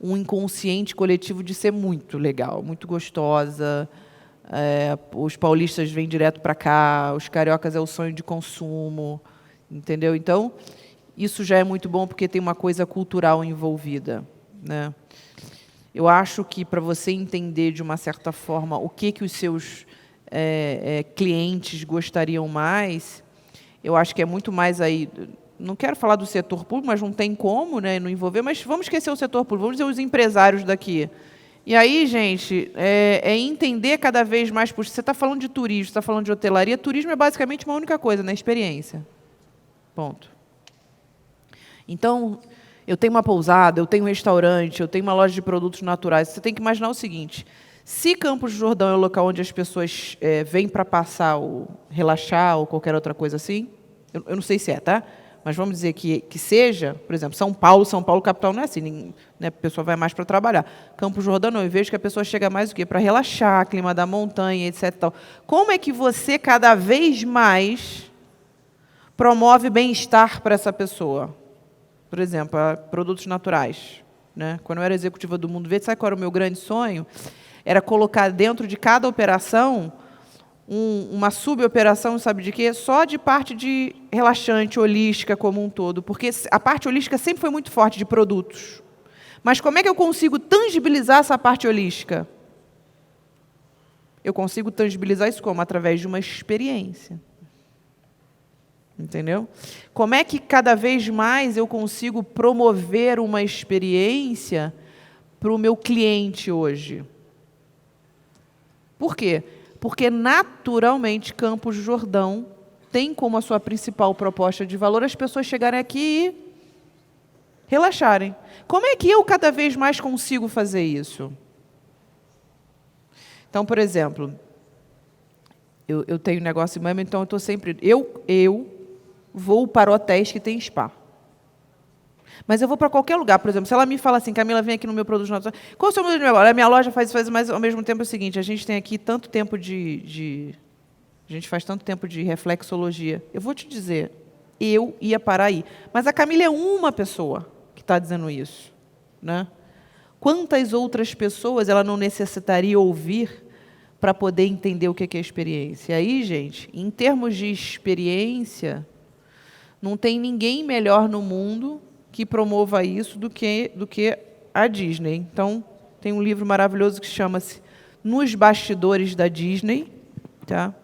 inconsciente coletivo de ser muito legal, muito gostosa. Os paulistas vêm direto para cá, os cariocas é o sonho de consumo, entendeu? Então, isso já é muito bom porque tem uma coisa cultural envolvida, né? Eu acho que, para você entender, de uma certa forma, o que os seus clientes gostariam mais, eu acho que é muito mais aí... Não quero falar do setor público, mas não tem como, né, não envolver, mas vamos esquecer o setor público, vamos dizer os empresários daqui. E aí, gente, entender cada vez mais... Você está falando de turismo, você está falando de hotelaria. Turismo é basicamente uma única coisa, né? Experiência. Ponto. Então, eu tenho uma pousada, eu tenho um restaurante, eu tenho uma loja de produtos naturais. Você tem que imaginar o seguinte: se Campos do Jordão é o local onde as pessoas vêm para passar ou relaxar ou qualquer outra coisa assim, eu não sei se tá? Mas vamos dizer que seja, por exemplo, São Paulo capital não é assim, né? A pessoa vai mais para trabalhar. Campos do Jordão não, eu vejo que a pessoa chega mais o quê? Para relaxar, clima da montanha, etc. Tal. Como é que você, cada vez mais, promove bem-estar para essa pessoa? Por exemplo, produtos naturais. Né? Quando eu era executiva do Mundo Verde, sabe qual era o meu grande sonho? Era colocar dentro de cada operação uma suboperação, sabe de quê? Só de parte de relaxante, holística como um todo, porque a parte holística sempre foi muito forte de produtos. Mas como é que eu consigo tangibilizar essa parte holística? Eu consigo tangibilizar isso como? Através de uma experiência. Entendeu? Como é que cada vez mais eu consigo promover uma experiência para o meu cliente hoje? Por quê? Porque, naturalmente, Campos do Jordão tem como a sua principal proposta de valor as pessoas chegarem aqui e relaxarem. Como é que eu cada vez mais consigo fazer isso? Então, por exemplo, eu tenho negócio em Miami, então eu estou sempre... Eu vou para hotéis que tem spa. Mas eu vou para qualquer lugar, por exemplo, se ela me fala assim, Camila, vem aqui no meu produto, qual é o seu modelo de negócio? A minha loja faz, mas ao mesmo tempo é o seguinte, a gente tem aqui tanto tempo a gente faz tanto tempo de reflexologia. Eu vou te dizer, eu ia parar aí. Mas a Camila é uma pessoa que está dizendo isso, né? Quantas outras pessoas ela não necessitaria ouvir para poder entender o que é experiência? E aí, gente, em termos de experiência, não tem ninguém melhor no mundo que promova isso do que a Disney. Então, tem um livro maravilhoso que chama-se Nos Bastidores da Disney. Tá?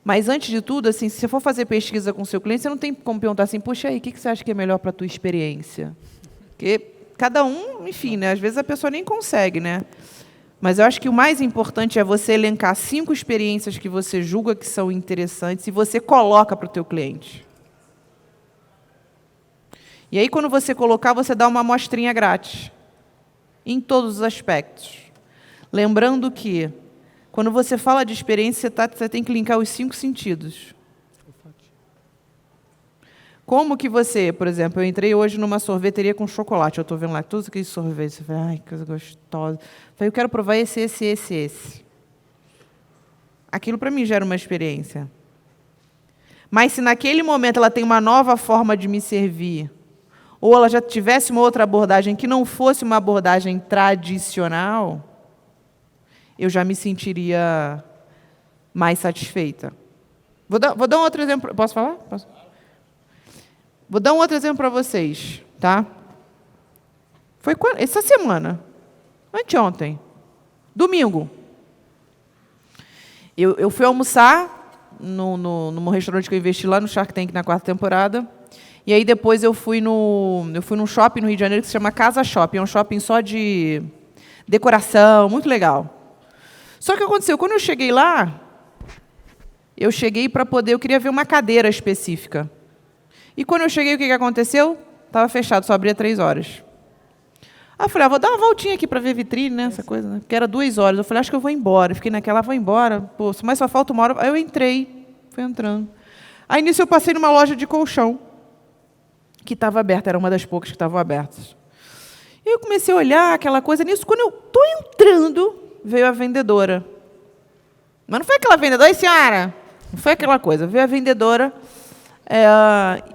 Mas, antes de tudo, assim, se você for fazer pesquisa com o seu cliente, você não tem como perguntar assim, puxa aí, o que você acha que é melhor para a tua experiência? Porque cada um, enfim, né? Às vezes a pessoa nem consegue, né? Mas eu acho que o mais importante é você elencar 5 experiências que você julga que são interessantes e você coloca para o teu cliente. E aí, quando você colocar, você dá uma amostrinha grátis, em todos os aspectos. Lembrando que, quando você fala de experiência, você tem que linkar os 5 sentidos. Como que você, por exemplo, eu entrei hoje numa sorveteria com chocolate, eu estou vendo lá todos aqueles sorvetes, você fala, ai, que coisa gostosa. Eu falei, eu quero provar esse. Aquilo, para mim, gera uma experiência. Mas se naquele momento ela tem uma nova forma de me servir, ou ela já tivesse uma outra abordagem que não fosse uma abordagem tradicional, eu já me sentiria mais satisfeita. Vou dar um outro exemplo. Posso falar? Posso? Vou dar um outro exemplo para vocês. Tá? Foi essa semana. Anteontem. Domingo. Eu fui almoçar num restaurante que eu investi lá no Shark Tank na 4ª temporada. E aí depois eu fui num shopping no Rio de Janeiro que se chama Casa Shopping. É um shopping só de decoração, muito legal. Só que o que aconteceu? Quando eu cheguei lá, eu queria ver uma cadeira específica. E quando eu cheguei, o que aconteceu? Estava fechado, só abria 3 horas. Aí eu falei, vou dar uma voltinha aqui para ver vitrine, né? Essa coisa, né? Porque era 2 horas. Eu falei, acho que eu vou embora. Eu fiquei naquela, vou embora. Pô, mas só falta 1 hora. Aí eu entrei, fui entrando. Aí nisso eu passei numa loja de colchão, que estava aberta, era uma das poucas que estavam abertas. E eu comecei a olhar aquela coisa. Nisso, quando eu estou entrando, veio a vendedora. Mas não foi aquela vendedora, senhora! Não foi aquela coisa. Veio a vendedora,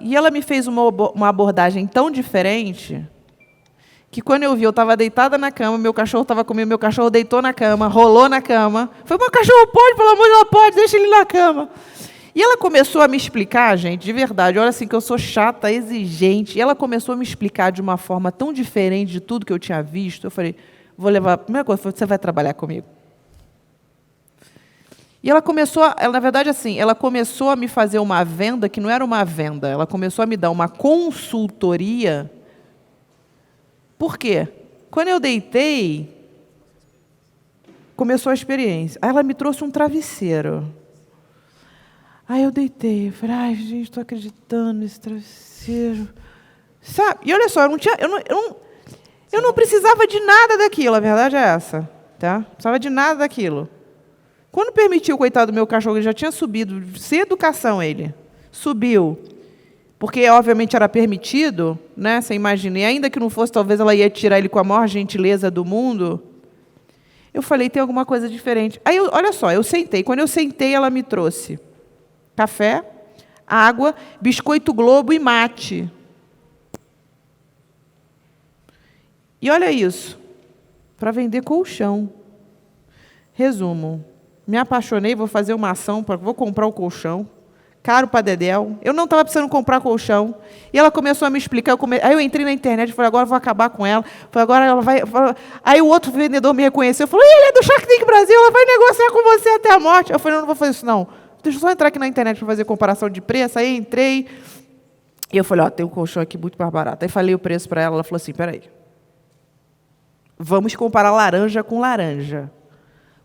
e ela me fez uma abordagem tão diferente que quando eu vi, eu estava deitada na cama, meu cachorro estava comigo, meu cachorro deitou na cama, rolou na cama. Falei, meu cachorro pode, pelo amor de Deus, pode, deixa ele na cama. E ela começou a me explicar, gente, de verdade, olha assim que eu sou chata, exigente, e ela começou a me explicar de uma forma tão diferente de tudo que eu tinha visto. Eu falei, vou levar, a primeira coisa, você vai trabalhar comigo. E ela começou, na verdade, assim, ela começou a me fazer uma venda que não era uma venda, ela começou a me dar uma consultoria. Por quê? Quando eu deitei, começou a experiência. Aí ela me trouxe um travesseiro. Aí eu deitei, eu falei, ai, gente, estou acreditando nesse travesseiro. Sabe? E olha só, eu não precisava de nada daquilo, a verdade é essa. Tá? Não precisava de nada daquilo. Quando permitiu, coitado do meu cachorro, ele já tinha subido, sem educação ele, subiu, porque obviamente era permitido, né? Você imagina, e ainda que não fosse, talvez ela ia tirar ele com a maior gentileza do mundo. Eu falei, tem alguma coisa diferente. Aí, olha só, eu sentei. Quando eu sentei, ela me trouxe café, água, biscoito Globo e mate. E olha isso, para vender colchão. Resumo, me apaixonei, vou fazer uma ação, vou comprar o colchão. caro para dedéu. Eu não estava precisando comprar colchão. E ela começou a me explicar. Aí eu entrei na internet e falei, agora eu vou acabar com ela. Falei, agora ela vai... Aí o outro vendedor me reconheceu. Falou, ele é do Shark Tank Brasil, ela vai negociar com você até a morte. Eu falei, não vou fazer isso não. Deixa eu só entrar aqui na internet para fazer comparação de preço. Aí entrei. E eu falei, tem um colchão aqui muito mais barato. Aí falei o preço para ela. Ela falou assim, peraí. Vamos comparar laranja com laranja.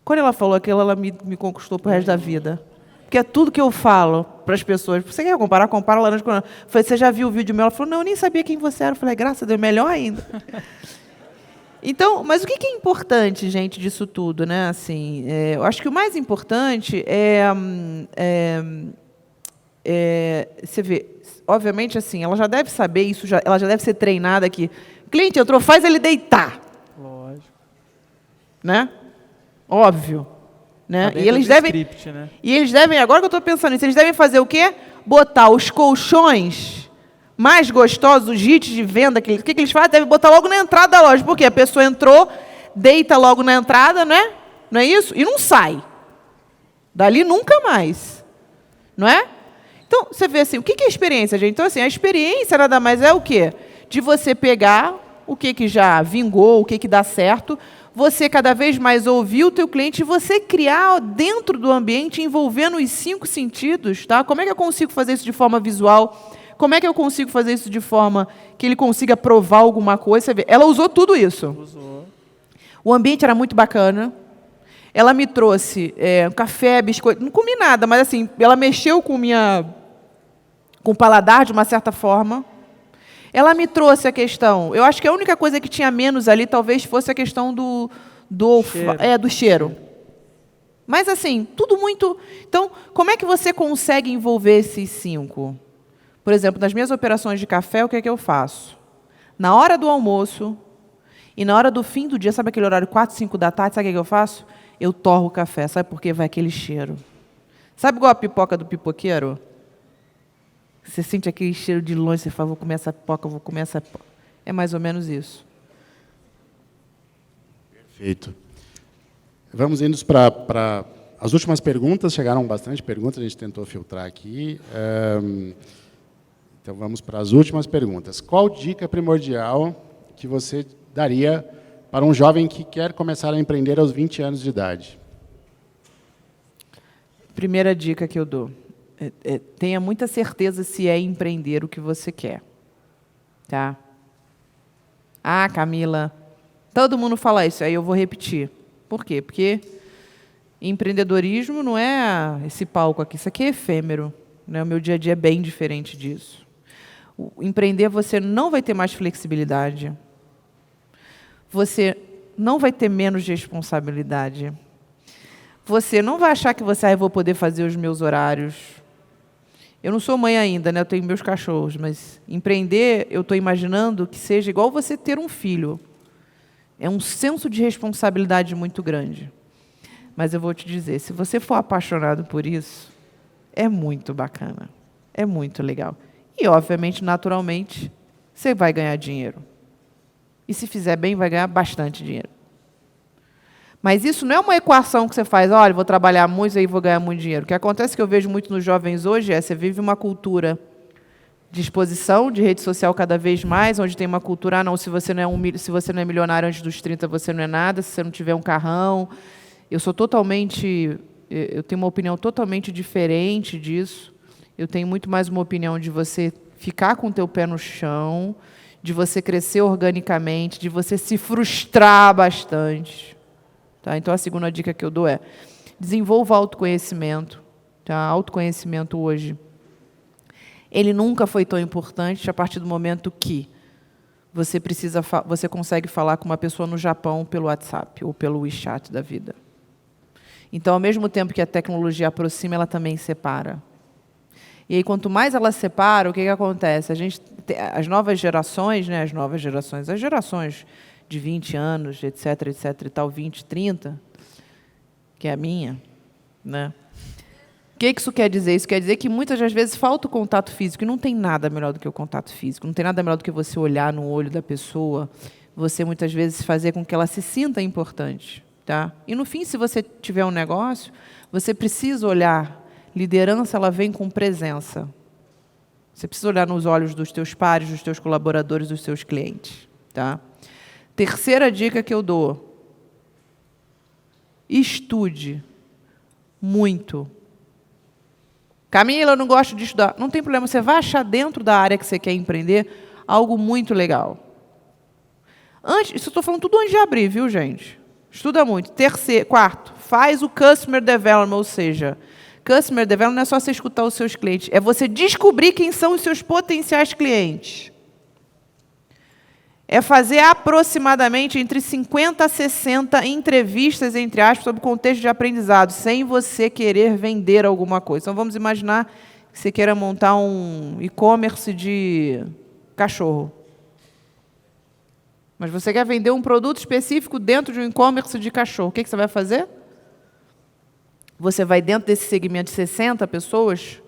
Quando ela falou aquilo, ela me conquistou pro resto da vida. Porque é tudo que eu falo para as pessoas. Você quer comparar? Compara laranja com laranja. Eu falei, você já viu o vídeo meu? Ela falou, não, eu nem sabia quem você era. Eu falei, graças a Deus, melhor ainda. Então, mas o que é importante, gente, disso tudo, né? Assim, eu acho que o mais importante você vê, obviamente, assim, ela já deve saber isso, ela já deve ser treinada aqui. Cliente entrou, faz ele deitar. Lógico. Né? Óbvio. Né? Tá E eles devem, script, né? e eles devem, agora que eu estou pensando nisso, eles devem fazer o quê? Botar os colchões mais gostosos, os hits de venda, o que eles fazem? Devem botar logo na entrada da loja. Por quê? A pessoa entrou, deita logo na entrada, né? Não é isso? E não sai. Dali nunca mais. Não é? Então, você vê assim, o que é experiência, gente? Então, assim, a experiência nada mais é o quê? De você pegar o que já vingou, o que dá certo, você cada vez mais ouvir o teu cliente e você criar dentro do ambiente, envolvendo os 5 sentidos. Tá? Como é que eu consigo fazer isso de forma visual? Como é que eu consigo fazer isso de forma que ele consiga provar alguma coisa? Você vê, ela usou tudo isso. Usou. O ambiente era muito bacana. Ela me trouxe um café, biscoito. Não comi nada, mas assim, ela mexeu com o paladar de uma certa forma. Ela me trouxe a questão... Eu acho que a única coisa que tinha menos ali talvez fosse a questão do cheiro. Mas, assim, tudo muito... Então, como é que você consegue envolver esses 5? Por exemplo, nas minhas operações de café, o que é que eu faço? Na hora do almoço e na hora do fim do dia, sabe aquele horário 4, 5 da tarde, sabe o que eu faço? Eu torro o café. Sabe por quê? Vai aquele cheiro. Sabe igual a pipoca do pipoqueiro? Você sente aquele cheiro de longe, você fala, vou comer essa pipoca, vou comer essa pipoca. É mais ou menos isso. Perfeito. Vamos indo para as últimas perguntas. Chegaram bastante perguntas, a gente tentou filtrar aqui. Então, vamos para as últimas perguntas. Qual dica primordial que você daria para um jovem que quer começar a empreender aos 20 anos de idade? Primeira dica que eu dou. Tenha muita certeza se é empreender o que você quer. Tá? Ah, Camila, todo mundo fala isso, aí eu vou repetir. Por quê? Porque empreendedorismo não é esse palco aqui, isso aqui é efêmero. Né? O meu dia a dia é bem diferente disso. Empreender, você não vai ter mais flexibilidade. Você não vai ter menos responsabilidade. Você não vai achar que eu vou poder fazer os meus horários. Eu não sou mãe ainda, né? Eu tenho meus cachorros, mas empreender, eu estou imaginando que seja igual você ter um filho. É um senso de responsabilidade muito grande. Mas eu vou te dizer, se você for apaixonado por isso, é muito bacana. É muito legal. E, obviamente, naturalmente, você vai ganhar dinheiro. E se fizer bem, vai ganhar bastante dinheiro. Mas isso não é uma equação que você faz, olha, vou trabalhar muito e aí vou ganhar muito dinheiro. O que acontece que eu vejo muito nos jovens hoje você vive uma cultura de exposição, de rede social cada vez mais, onde tem uma cultura, não, se você não é milionário antes dos 30, você não é nada, se você não tiver um carrão. Eu tenho uma opinião totalmente diferente disso. Eu tenho muito mais uma opinião de você ficar com o teu pé no chão, de você crescer organicamente, de você se frustrar bastante. Tá? Então, a segunda dica que eu dou é desenvolva autoconhecimento. Tá? Autoconhecimento hoje, ele nunca foi tão importante a partir do momento que você consegue falar com uma pessoa no Japão pelo WhatsApp ou pelo WeChat da vida. Então, ao mesmo tempo que a tecnologia aproxima, ela também separa. E aí, quanto mais ela separa, o que acontece? As novas gerações, as gerações de 20 anos, etc, e tal, 20, 30, que é a minha, né? O que isso quer dizer? Isso quer dizer que muitas das vezes falta o contato físico, e não tem nada melhor do que o contato físico, não tem nada melhor do que você olhar no olho da pessoa, você muitas vezes fazer com que ela se sinta importante. Tá? E, no fim, se você tiver um negócio, você precisa olhar Liderança, ela vem com presença. Você precisa olhar nos olhos dos teus pares, dos teus colaboradores, dos seus clientes. Tá? Terceira dica que eu dou. Estude muito. Camila, eu não gosto de estudar. Não tem problema, você vai achar dentro da área que você quer empreender algo muito legal. Isso eu estou falando tudo antes de abrir, viu, gente? Estuda muito. Quarto, faz o Customer Development, ou seja, Customer Development não é só você escutar os seus clientes, é você descobrir quem são os seus potenciais clientes. É fazer aproximadamente entre 50 a 60 entrevistas, entre aspas, sobre o contexto de aprendizado, sem você querer vender alguma coisa. Então, vamos imaginar que você queira montar um e-commerce de cachorro. Mas você quer vender um produto específico dentro de um e-commerce de cachorro. O que você vai fazer? Você vai, dentro desse segmento de 60 pessoas,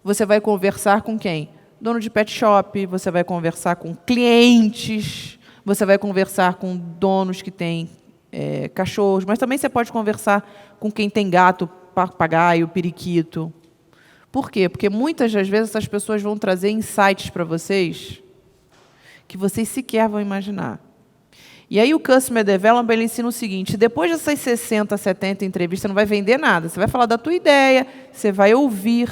você vai conversar com quem? Dono de pet shop, você vai conversar com clientes, você vai conversar com donos que têm cachorros, mas também você pode conversar com quem tem gato, papagaio, periquito. Por quê? Porque muitas das vezes essas pessoas vão trazer insights para vocês que vocês sequer vão imaginar. E aí o Customer Development ele ensina o seguinte: depois dessas 60, 70 entrevistas, você não vai vender nada. Você vai falar da tua ideia, você vai ouvir,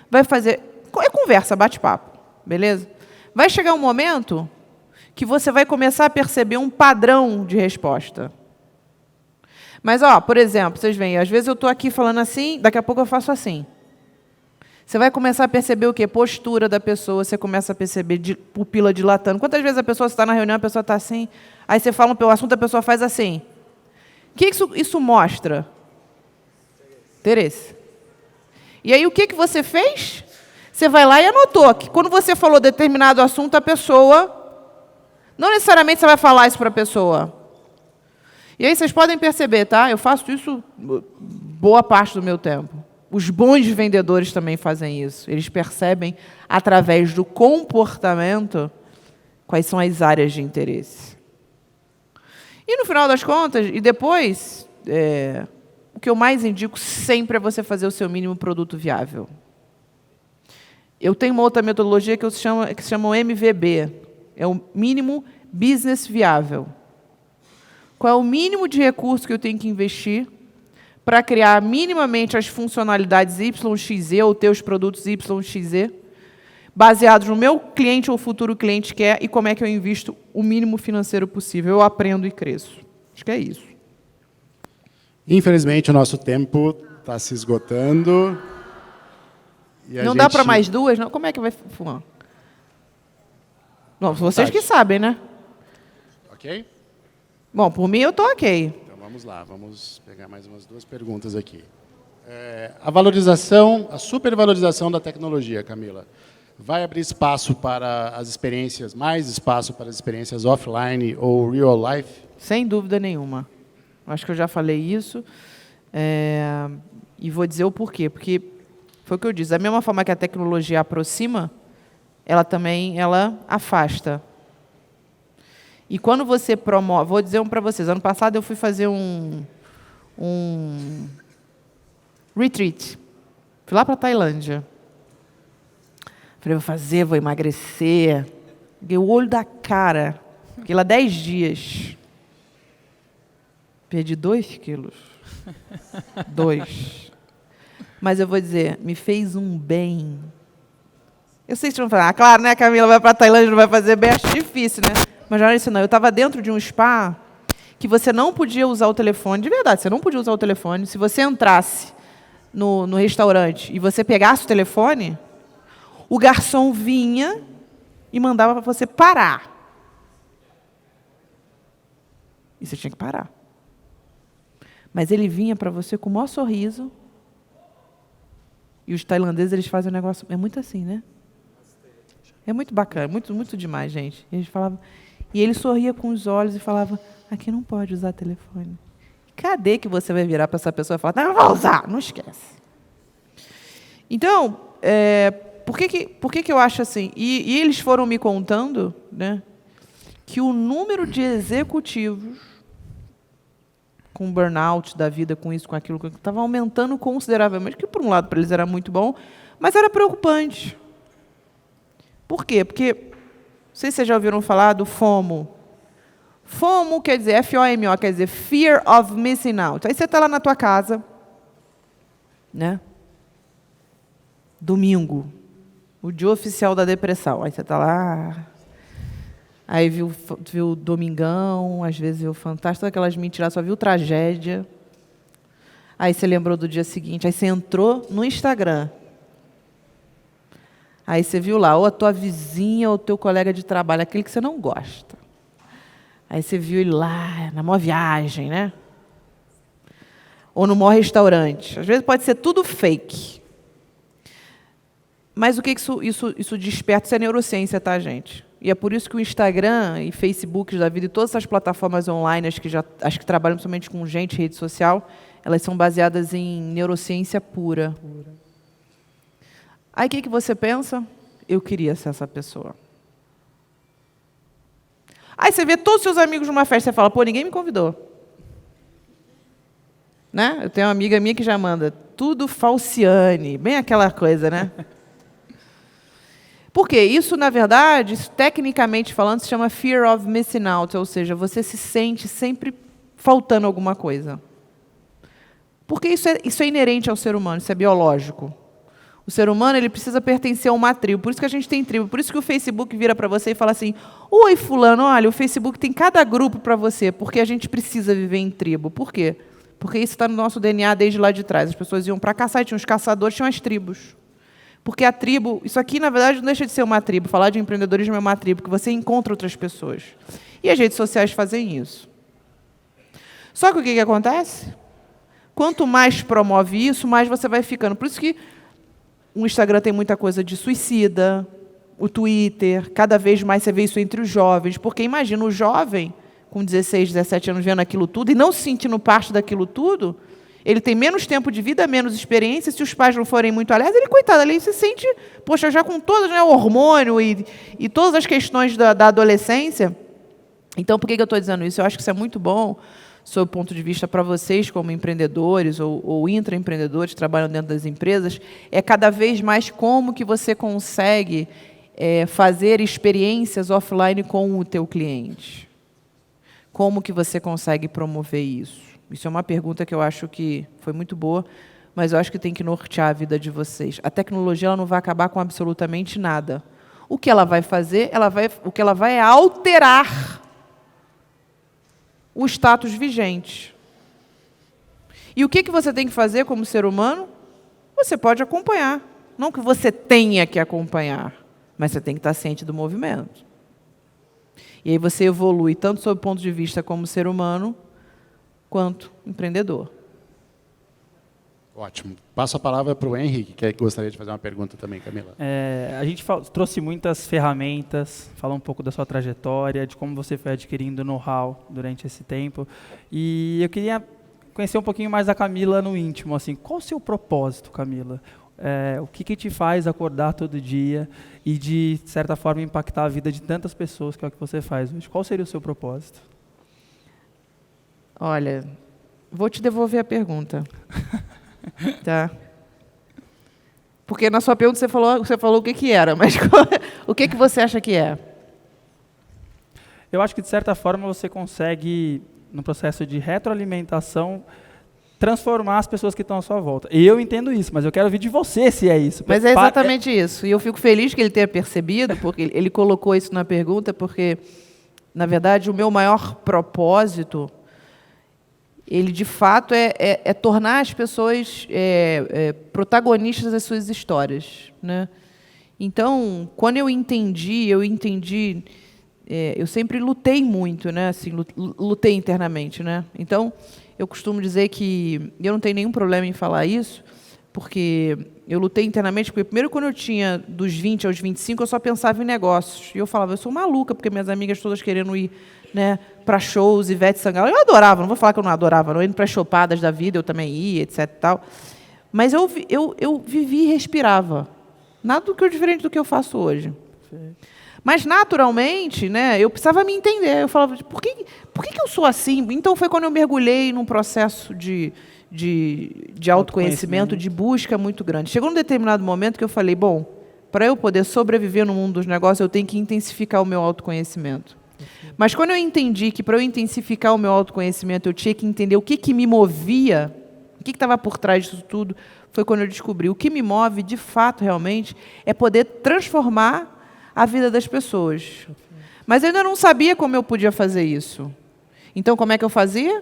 vai fazer... É conversa, bate-papo, beleza? Vai chegar um momento que você vai começar a perceber um padrão de resposta. Mas, por exemplo, vocês veem, às vezes eu estou aqui falando assim, daqui a pouco eu faço assim. Você vai começar a perceber o quê? Postura da pessoa, você começa a perceber pupila dilatando. Quantas vezes a pessoa está na reunião, a pessoa está assim, aí você fala um assunto, a pessoa faz assim. O que isso mostra? Interesse. E aí o que você fez? Você vai lá e anotou que quando você falou determinado assunto, a pessoa... Não necessariamente você vai falar isso para a pessoa. E aí vocês podem perceber, tá? Eu faço isso boa parte do meu tempo. Os bons vendedores também fazem isso. Eles percebem, através do comportamento, quais são as áreas de interesse. E, no final das contas, e depois, o que eu mais indico sempre é você fazer o seu mínimo produto viável. Eu tenho uma outra metodologia que se chama o MVB. É o mínimo business viável. Qual é o mínimo de recurso que eu tenho que investir para criar minimamente as funcionalidades YXZ, ou teus produtos YXZ, baseados no meu cliente ou futuro cliente quer, e como é que eu invisto o mínimo financeiro possível. Eu aprendo e cresço. Acho que é isso. Infelizmente, o nosso tempo está se esgotando. Não dá para mais duas? Não? Como é que vai fumar? Não, vocês que sabem, né? Ok? Bom, por mim eu estou ok. Então, vamos lá. Vamos pegar mais umas duas perguntas aqui. A valorização, a supervalorização da tecnologia, Camila, vai abrir espaço para as experiências, mais espaço para as experiências offline ou real life? Sem dúvida nenhuma. Acho que eu já falei isso. E vou dizer o porquê. Porque foi o que eu disse. Da mesma forma que a tecnologia aproxima, ela também afasta. E quando você promove... Vou dizer para vocês. Ano passado eu fui fazer um retreat. Fui lá para a Tailândia. Falei, vou emagrecer. Peguei o olho da cara. Fiquei lá 10 dias. Perdi 2 quilos. 2. Mas eu vou dizer, me fez um bem. Eu sei que vocês vão falar, claro, né, Camila, vai para a Tailândia, não vai fazer bem, acho difícil, né? Mas não era isso, não. Eu estava dentro de um spa que você não podia usar o telefone, de verdade, você não podia usar o telefone. Se você entrasse no restaurante e você pegasse o telefone, o garçom vinha e mandava para você parar. E você tinha que parar. Mas ele vinha para você com o maior sorriso. E os tailandeses, eles fazem um negócio... É muito assim, né? É muito bacana, muito, muito demais, gente. E eles falavam... E ele sorria com os olhos e falava, aqui não pode usar telefone. Cadê que você vai virar para essa pessoa e falar, não, eu vou usar, não esquece. Então, por que eu acho assim? E eles foram me contando, né, que o número de executivos com burnout da vida, com isso, com aquilo, que estava aumentando consideravelmente, que por um lado para eles era muito bom, mas era preocupante. Por quê? Porque, não sei se vocês já ouviram falar do FOMO. FOMO quer dizer, FOMO, quer dizer Fear of Missing Out. Aí você está lá na tua casa, né? Domingo, o dia oficial da depressão. Aí você está lá, aí viu Domingão, às vezes viu Fantástico, aquelas mentiras, só viu Tragédia. Aí você lembrou do dia seguinte, aí você entrou no Instagram. Aí você viu lá, ou a tua vizinha, ou o teu colega de trabalho, aquele que você não gosta. Aí você viu ele lá, na maior viagem, né? Ou no maior restaurante. Às vezes pode ser tudo fake. Mas o que isso desperta? Isso é neurociência, tá, gente? E é por isso que o Instagram e Facebook da vida e todas essas plataformas online, as que trabalham somente com gente, rede social, elas são baseadas em neurociência pura. Aí o que você pensa? Eu queria ser essa pessoa. Aí você vê todos os seus amigos numa festa e fala, pô, ninguém me convidou. Né? Eu tenho uma amiga minha que já manda, tudo falciane, bem aquela coisa, né? Por quê? Isso, na verdade, tecnicamente falando, se chama fear of missing out, ou seja, você se sente sempre faltando alguma coisa. Porque isso é inerente ao ser humano, isso é biológico. O ser humano ele precisa pertencer a uma tribo, por isso que a gente tem tribo, por isso que o Facebook vira para você e fala assim, oi fulano, olha, o Facebook tem cada grupo para você, porque a gente precisa viver em tribo. Por quê? Porque isso está no nosso DNA desde lá de trás. As pessoas iam para caçar, e tinham os caçadores, tinham as tribos. Porque a tribo, isso aqui na verdade não deixa de ser uma tribo, falar de empreendedorismo é uma tribo, que você encontra outras pessoas. E as redes sociais fazem isso. Só que o que acontece? Quanto mais promove isso, mais você vai ficando. Por isso que o Instagram tem muita coisa de suicida, o Twitter, cada vez mais você vê isso entre os jovens, porque imagina o jovem com 16, 17 anos vendo aquilo tudo e não se sentindo parte daquilo tudo, ele tem menos tempo de vida, menos experiência, se os pais não forem muito alertas, ele, coitado, ele se sente, poxa, já com todos, né, o hormônio e todas as questões da adolescência. Então, por que eu estou dizendo isso? Eu acho que isso é muito bom, sob o ponto de vista para vocês, como empreendedores ou intraempreendedores que trabalham dentro das empresas, é cada vez mais como que você consegue fazer experiências offline com o teu cliente. Como que você consegue promover isso? Isso é uma pergunta que eu acho que foi muito boa, mas eu acho que tem que nortear a vida de vocês. A tecnologia ela não vai acabar com absolutamente nada. O que ela vai fazer, o que ela vai é alterar o status vigente. E o que você tem que fazer como ser humano? Você pode acompanhar. Não que você tenha que acompanhar, mas você tem que estar ciente do movimento. E aí você evolui tanto sob o ponto de vista como ser humano, quanto empreendedor. Ótimo. Passo a palavra para o Henrique, que gostaria de fazer uma pergunta também, Camila. A gente trouxe muitas ferramentas, falou um pouco da sua trajetória, de como você foi adquirindo know-how durante esse tempo. E eu queria conhecer um pouquinho mais da Camila no íntimo. Assim, qual o seu propósito, Camila? O que te faz acordar todo dia e, de certa forma, impactar a vida de tantas pessoas, que é o que você faz hoje? Qual seria o seu propósito? Olha, vou te devolver a pergunta. Tá? Porque na sua pergunta você falou o que era, mas o que você acha que é? Eu acho que, de certa forma, você consegue, no processo de retroalimentação, transformar as pessoas que estão à sua volta. E eu entendo isso, mas eu quero ouvir de você se é isso. Mas é exatamente isso. E eu fico feliz que ele tenha percebido, porque ele colocou isso na pergunta, porque, na verdade, o meu maior propósito, ele, de fato, é tornar as pessoas protagonistas das suas histórias, né? Então, quando eu entendi, eu sempre lutei muito, né? Assim, lutei internamente, né? Então, eu costumo dizer que eu não tenho nenhum problema em falar isso, porque eu lutei internamente, porque primeiro, quando eu tinha dos 20 aos 25, eu só pensava em negócios. E eu falava, eu sou maluca, porque minhas amigas todas querendo ir, né, para shows, Ivete Sangalo. Eu adorava, não vou falar que eu não adorava, não, indo para chopadas da vida, eu também ia, etc. E tal. Mas eu vivi e respirava. Nada do que diferente do que eu faço hoje. Mas, naturalmente, né, eu precisava me entender. Eu falava, por que eu sou assim? Então, foi quando eu mergulhei num processo de autoconhecimento, de busca muito grande. Chegou num determinado momento que eu falei, bom, para eu poder sobreviver no mundo dos negócios, eu tenho que intensificar o meu autoconhecimento. Mas quando eu entendi que para eu intensificar o meu autoconhecimento, eu tinha que entender o que me movia, o que estava por trás disso tudo, foi quando eu descobri. O que me move, de fato, realmente, é poder transformar a vida das pessoas. Mas eu ainda não sabia como eu podia fazer isso. Então, como é que eu fazia?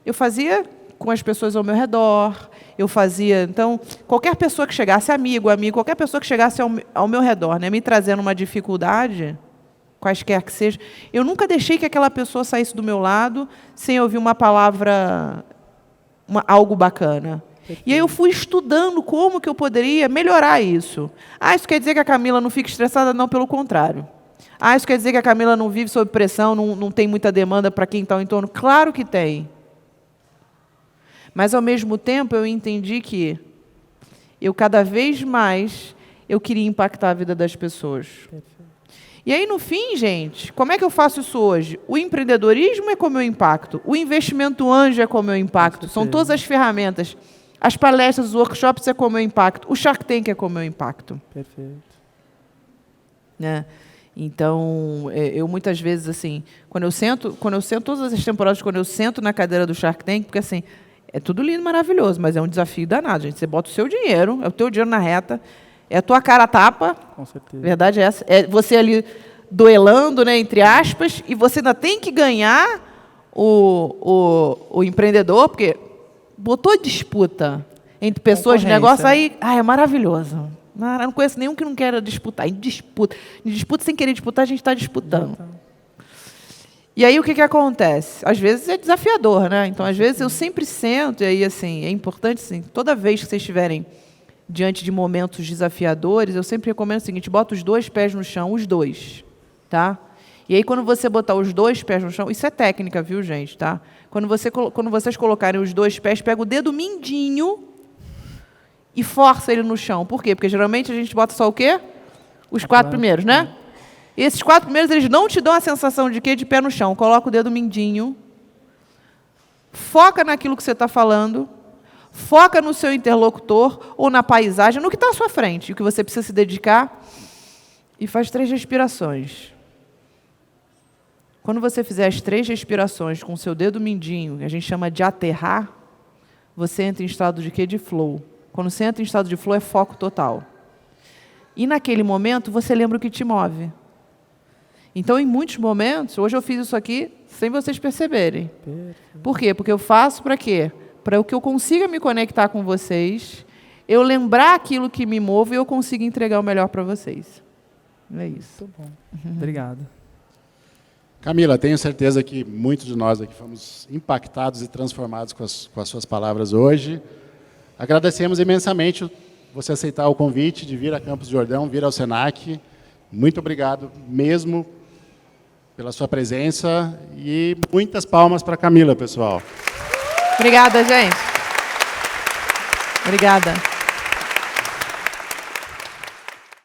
Eu fazia com as pessoas ao meu redor, eu fazia... Então, qualquer pessoa que chegasse, amigo, qualquer pessoa que chegasse ao meu redor, né, me trazendo uma dificuldade, quaisquer que seja, eu nunca deixei que aquela pessoa saísse do meu lado sem ouvir uma palavra, algo bacana. E aí eu fui estudando como que eu poderia melhorar isso. Isso quer dizer que a Camila não fica estressada? Não, pelo contrário. Isso quer dizer que a Camila não vive sob pressão, não tem muita demanda para quem está ao entorno? Claro que tem. Mas, ao mesmo tempo, eu entendi que cada vez mais, eu queria impactar a vida das pessoas. E aí, no fim, gente, como é que eu faço isso hoje? O empreendedorismo é como eu impacto. O investimento anjo é como eu impacto. São todas as ferramentas. As palestras, os workshops é como eu impacto. O Shark Tank é como eu impacto. Perfeito. Né? Então, eu muitas vezes, assim, quando eu sento, todas as temporadas, quando eu sento na cadeira do Shark Tank, porque assim, é tudo lindo, maravilhoso, mas é um desafio danado, gente. Você bota o seu dinheiro, é o teu dinheiro na reta, é a tua cara a tapa. Com certeza. Verdade é essa. É você ali duelando, né, entre aspas, e você ainda tem que ganhar o empreendedor, porque botou disputa entre pessoas de negócio, aí é maravilhoso. Eu não conheço nenhum que não queira disputar. Em disputa sem querer disputar, a gente está disputando. E aí o que acontece? Às vezes é desafiador, né? Então, às vezes eu sempre sento, e aí assim, é importante, assim, toda vez que vocês estiverem diante de momentos desafiadores, eu sempre recomendo o seguinte: bota os 2 pés no chão, os 2, tá? E aí, quando você botar os 2 pés no chão, isso é técnica, viu, gente, tá? Quando vocês colocarem os 2 pés, pega o dedo mindinho e força ele no chão. Por quê? Porque geralmente a gente bota só o quê? Os 4 primeiros, né? E esses 4 primeiros, eles não te dão a sensação de quê? De pé no chão. Coloca o dedo mindinho, foca naquilo que você está falando, foca no seu interlocutor ou na paisagem, no que está à sua frente, o que você precisa se dedicar, e faz 3 respirações. Quando você fizer as 3 respirações com o seu dedo mindinho, que a gente chama de aterrar, você entra em estado de quê? De flow. Quando você entra em estado de flow, é foco total. E naquele momento, você lembra o que te move. Então, em muitos momentos, hoje eu fiz isso aqui sem vocês perceberem. Por quê? Porque eu faço para quê? Para que eu consiga me conectar com vocês, eu lembrar aquilo que me move e eu consiga entregar o melhor para vocês. É isso. Muito bom. Obrigado. Camila, tenho certeza que muitos de nós aqui fomos impactados e transformados com as suas palavras hoje. Agradecemos imensamente você aceitar o convite de vir a Campos do Jordão, vir ao Senac. Muito obrigado mesmo pela sua presença e muitas palmas para a Camila, pessoal. Obrigada, gente. Obrigada.